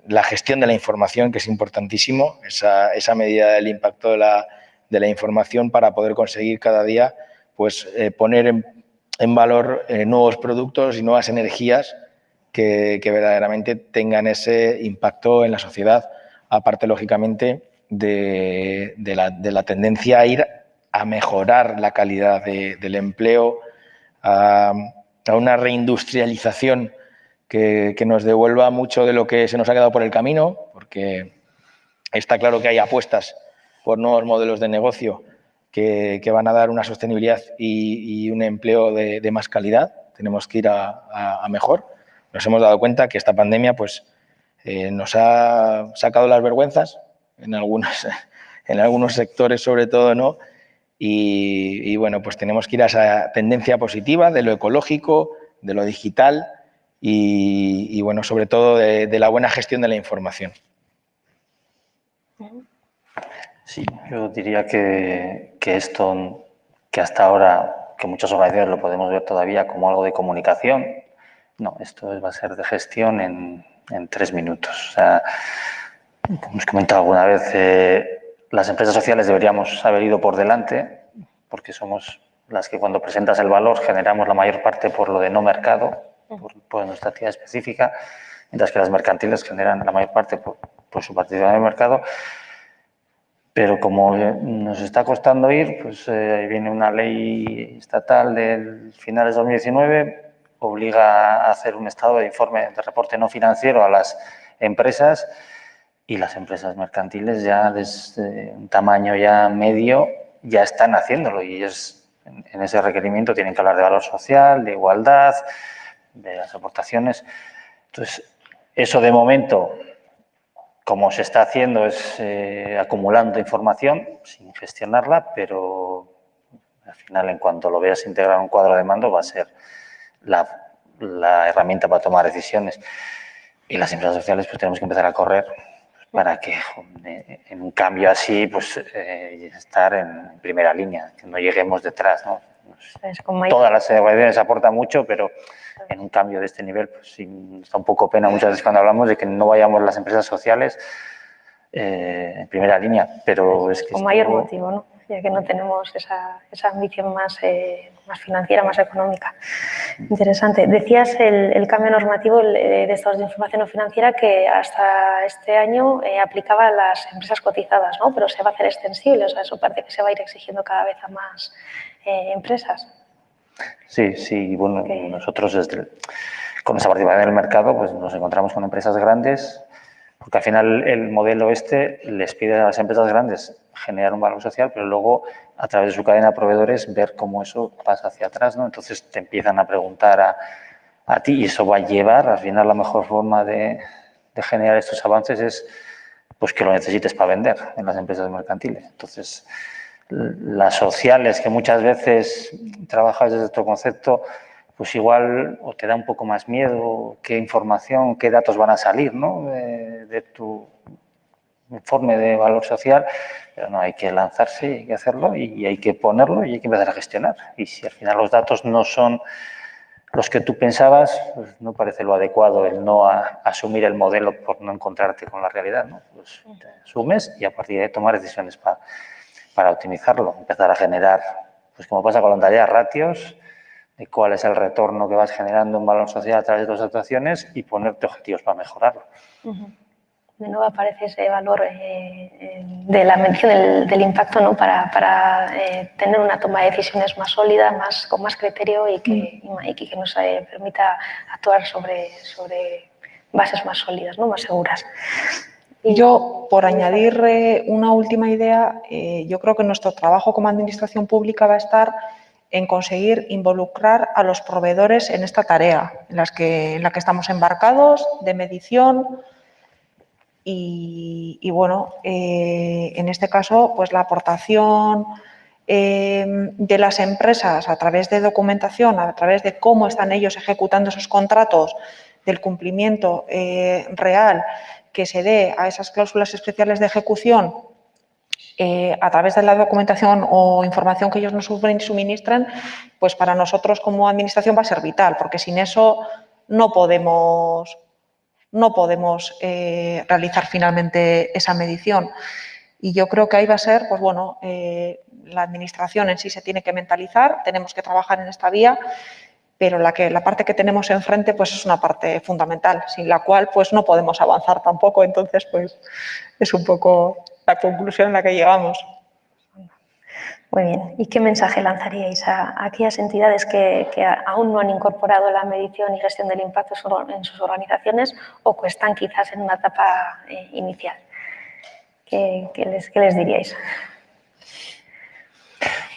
la gestión de la información, que es importantísimo, esa medida del impacto de la información para poder conseguir cada día pues, poner en valor nuevos productos y nuevas energías que verdaderamente tengan ese impacto en la sociedad, aparte, lógicamente, de la tendencia a ir a mejorar la calidad del empleo, a una reindustrialización que nos devuelva mucho de lo que se nos ha quedado por el camino, porque está claro que hay apuestas por nuevos modelos de negocio que van a dar una sostenibilidad y un empleo de más calidad. Tenemos que ir a mejor. Nos hemos dado cuenta que esta pandemia pues, nos ha sacado las vergüenzas en algunos sectores, sobre todo, ¿no? Y bueno, pues tenemos que ir a esa tendencia positiva de lo ecológico, de lo digital y bueno, sobre todo de la buena gestión de la información. Sí, yo diría que esto, que hasta ahora, que muchas organizaciones lo podemos ver todavía como algo de comunicación, no, esto va a ser de gestión en 3 minutos. O sea, como os he comentado alguna vez, las empresas sociales deberíamos haber ido por delante, porque somos las que cuando presentas el valor generamos la mayor parte por lo de no mercado, por nuestra actividad específica, mientras que las mercantiles generan la mayor parte por su participación en el mercado. Pero como nos está costando ir, pues viene una ley estatal del finales de 2019, obliga a hacer un estado de informe de reporte no financiero a las empresas, y las empresas mercantiles ya desde un tamaño ya medio ya están haciéndolo, y ellos en ese requerimiento tienen que hablar de valor social, de igualdad, de las aportaciones. Entonces, eso de momento, como se está haciendo, es acumulando información sin gestionarla, pero al final, en cuanto lo veas integrado en un cuadro de mando, va a ser la herramienta para tomar decisiones. Y las empresas sociales pues tenemos que empezar a correr para que en un cambio así pues estar en primera línea, que no lleguemos detrás, ¿no? Todas las organizaciones aportan mucho, pero en un cambio de este nivel pues sí, nos da un poco pena muchas veces cuando hablamos de que no vayamos las empresas sociales en primera línea, pero es que con mayor motivo, ¿no? Ya que no tenemos esa ambición más financiera, más económica. Interesante. Decías el cambio normativo de estados de información no financiera que hasta este año aplicaba a las empresas cotizadas, ¿no? Pero se va a hacer extensible, o sea, eso parece que se va a ir exigiendo cada vez a más empresas. Sí, bueno, nosotros con esa participación en el mercado pues nos encontramos con empresas grandes, porque al final el modelo les pide a las empresas grandes generar un valor social, pero luego a través de su cadena de proveedores ver cómo eso pasa hacia atrás, ¿no? Entonces te empiezan a preguntar a ti, y eso va a llevar, al final la mejor forma de generar estos avances es pues que lo necesites para vender en las empresas mercantiles. Entonces, las sociales, que muchas veces trabajas desde otro concepto, pues igual o te da un poco más miedo qué información, qué datos van a salir, ¿no? de tu informe de valor social, pero no, hay que lanzarse, hay que hacerlo y hay que ponerlo y hay que empezar a gestionar. Y si al final los datos no son los que tú pensabas, pues no parece lo adecuado el no asumir el modelo por no encontrarte con la realidad, ¿no? Pues te asumes y a partir de ahí tomar decisiones para optimizarlo, empezar a generar, pues como pasa con la tarea, ratios de cuál es el retorno que vas generando en valor social a través de tus actuaciones y ponerte objetivos para mejorarlo. De nuevo aparece ese valor de la medición del impacto, ¿no? para tener una toma de decisiones más sólida, con más criterio y que nos permita actuar sobre bases más sólidas, ¿no? Más seguras. Yo, por añadir una última idea, yo creo que nuestro trabajo como administración pública va a estar en conseguir involucrar a los proveedores en esta tarea, en la que estamos embarcados, de medición. Y bueno, en este caso, pues la aportación de las empresas a través de documentación, a través de cómo están ellos ejecutando esos contratos, del cumplimiento real que se dé a esas cláusulas especiales de ejecución a través de la documentación o información que ellos nos suministran, pues para nosotros como administración va a ser vital, porque sin eso no podemos realizar finalmente esa medición. Y yo creo que ahí va a ser, pues bueno, la administración en sí se tiene que mentalizar, tenemos que trabajar en esta vía, pero la parte que tenemos enfrente pues es una parte fundamental, sin la cual pues no podemos avanzar tampoco. Entonces, pues es un poco la conclusión a la que llegamos. Muy bien. ¿Y qué mensaje lanzaríais a aquellas entidades que aún no han incorporado la medición y gestión del impacto en sus organizaciones o que están quizás en una etapa inicial? ¿Qué les diríais?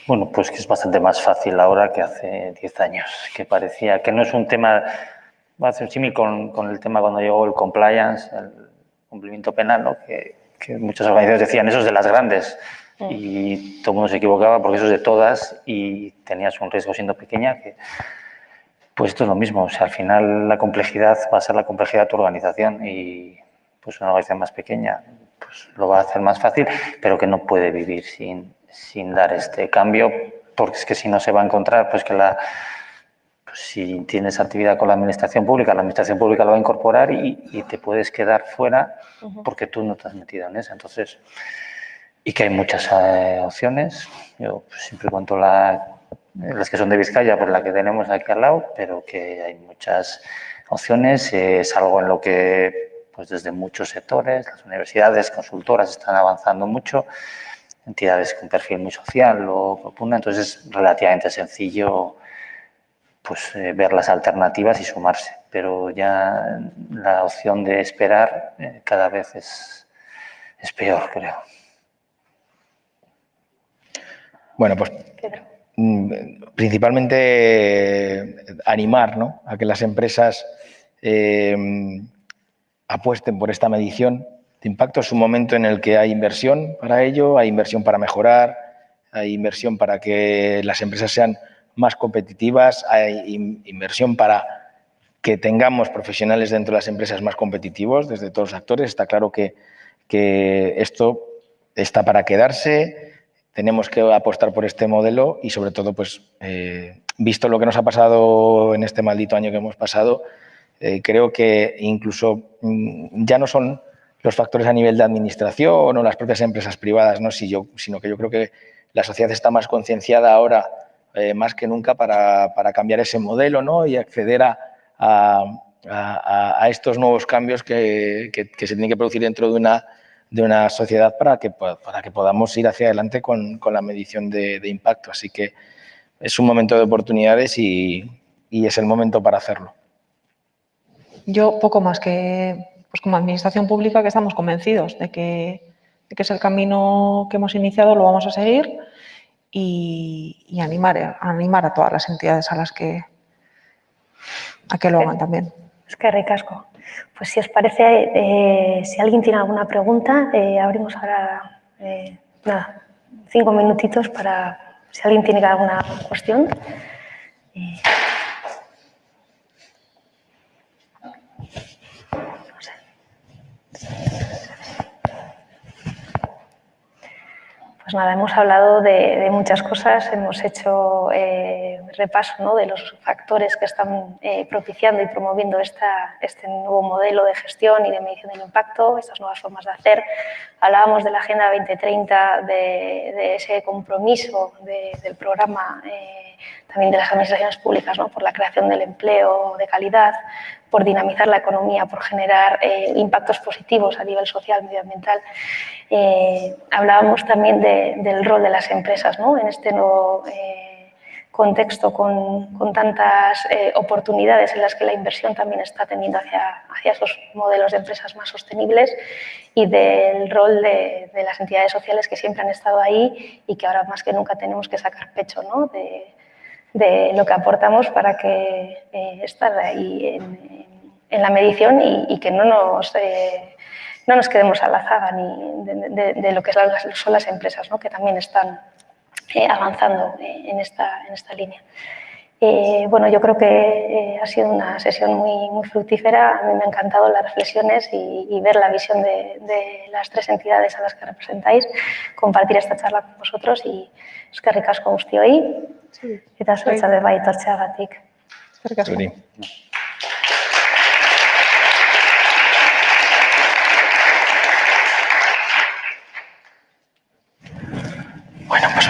Bueno, pues que es bastante más fácil ahora que hace 10 años, que parecía que no es un tema, va a ser un símil con el tema cuando llegó el compliance, el cumplimiento penal, ¿no? que muchas organizaciones decían, eso es de las grandes, y todo el mundo se equivocaba porque eso es de todas y tenías un riesgo siendo pequeña. Pues esto es lo mismo, o sea, al final la complejidad va a ser la complejidad de tu organización y pues una organización más pequeña pues lo va a hacer más fácil, pero que no puede vivir sin dar este cambio, porque es que si no se va a encontrar, pues que pues si tienes actividad con la administración pública lo va a incorporar y te puedes quedar fuera porque tú no te has metido en esa. Entonces, y que hay muchas opciones. Yo siempre cuento las que son de Vizcaya, por la que tenemos aquí al lado, pero que hay muchas opciones. Es algo en lo que pues desde muchos sectores, las universidades, consultoras están avanzando mucho, entidades con perfil muy social lo proponen, entonces es relativamente sencillo pues ver las alternativas y sumarse, pero ya la opción de esperar cada vez es peor, creo. Bueno, pues principalmente animar, ¿no?, a que las empresas apuesten por esta medición de impacto. Es un momento en el que hay inversión para ello, hay inversión para mejorar, hay inversión para que las empresas sean más competitivas, hay inversión para que tengamos profesionales dentro de las empresas más competitivos desde todos los actores. Está claro que esto está para quedarse, tenemos que apostar por este modelo y, sobre todo, pues, visto lo que nos ha pasado en este maldito año que hemos pasado, creo que incluso ya no son los factores a nivel de administración o las propias empresas privadas, ¿no?, sino que yo creo que la sociedad está más concienciada ahora, más que nunca, para cambiar ese modelo, ¿no?, y acceder a estos nuevos cambios que se tienen que producir dentro de una sociedad para que podamos ir hacia adelante con la medición de impacto. Así que es un momento de oportunidades y es el momento para hacerlo. Yo poco más que, pues como administración pública, que estamos convencidos de que es el camino que hemos iniciado, lo vamos a seguir y animar a todas las entidades a que lo hagan también. Es que ricasco. Pues si os parece, si alguien tiene alguna pregunta, abrimos ahora 5 minutitos para si alguien tiene alguna cuestión. No sé. Pues nada, hemos hablado de muchas cosas, hemos hecho repaso, ¿no?, de los factores que están propiciando y promoviendo este nuevo modelo de gestión y de medición del impacto, estas nuevas formas de hacer. Hablábamos de la Agenda 2030, de ese compromiso del programa, también de las administraciones públicas, ¿no?, por la creación del empleo de calidad, por dinamizar la economía, por generar impactos positivos a nivel social, medioambiental. Hablábamos también del rol de las empresas, ¿no?, en este nuevo contexto con tantas oportunidades en las que la inversión también está tendiendo hacia esos modelos de empresas más sostenibles, y del rol de las entidades sociales que siempre han estado ahí y que ahora más que nunca tenemos que sacar pecho, ¿no?, de lo que aportamos para que estar ahí en la medición y que no nos quedemos a la zaga ni de lo que son las empresas, ¿no?, que también están avanzando en esta línea. Bueno, yo creo que ha sido una sesión muy fructífera. A mí me han encantado las reflexiones y ver la visión de las 3 entidades a las que representáis, compartir esta charla con vosotros y eskerrik asko guztioi. Eta zuretzat bai etortzeagatik. Eskerrik asko. Bueno, pues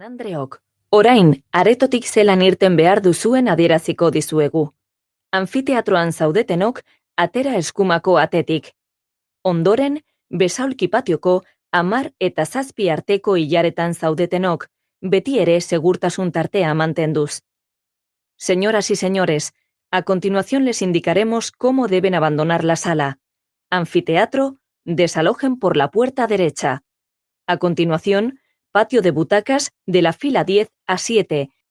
Andreok, orain, aretotik zelan irten behar duzuen adieraziko dizuegu. Anfiteatroan zaudetenok, atera eskumako atetik. Ondoren, besaulki patioko 10 eta 7 arteko ilaretan zaudetenok, beti ere segurtasun tartea mantenduz. Señoras y señores, a continuación les indicaremos cómo deben abandonar la sala. Anfiteatro, desalojen por la puerta derecha. A continuación, patio de butacas de la fila 10 a 7,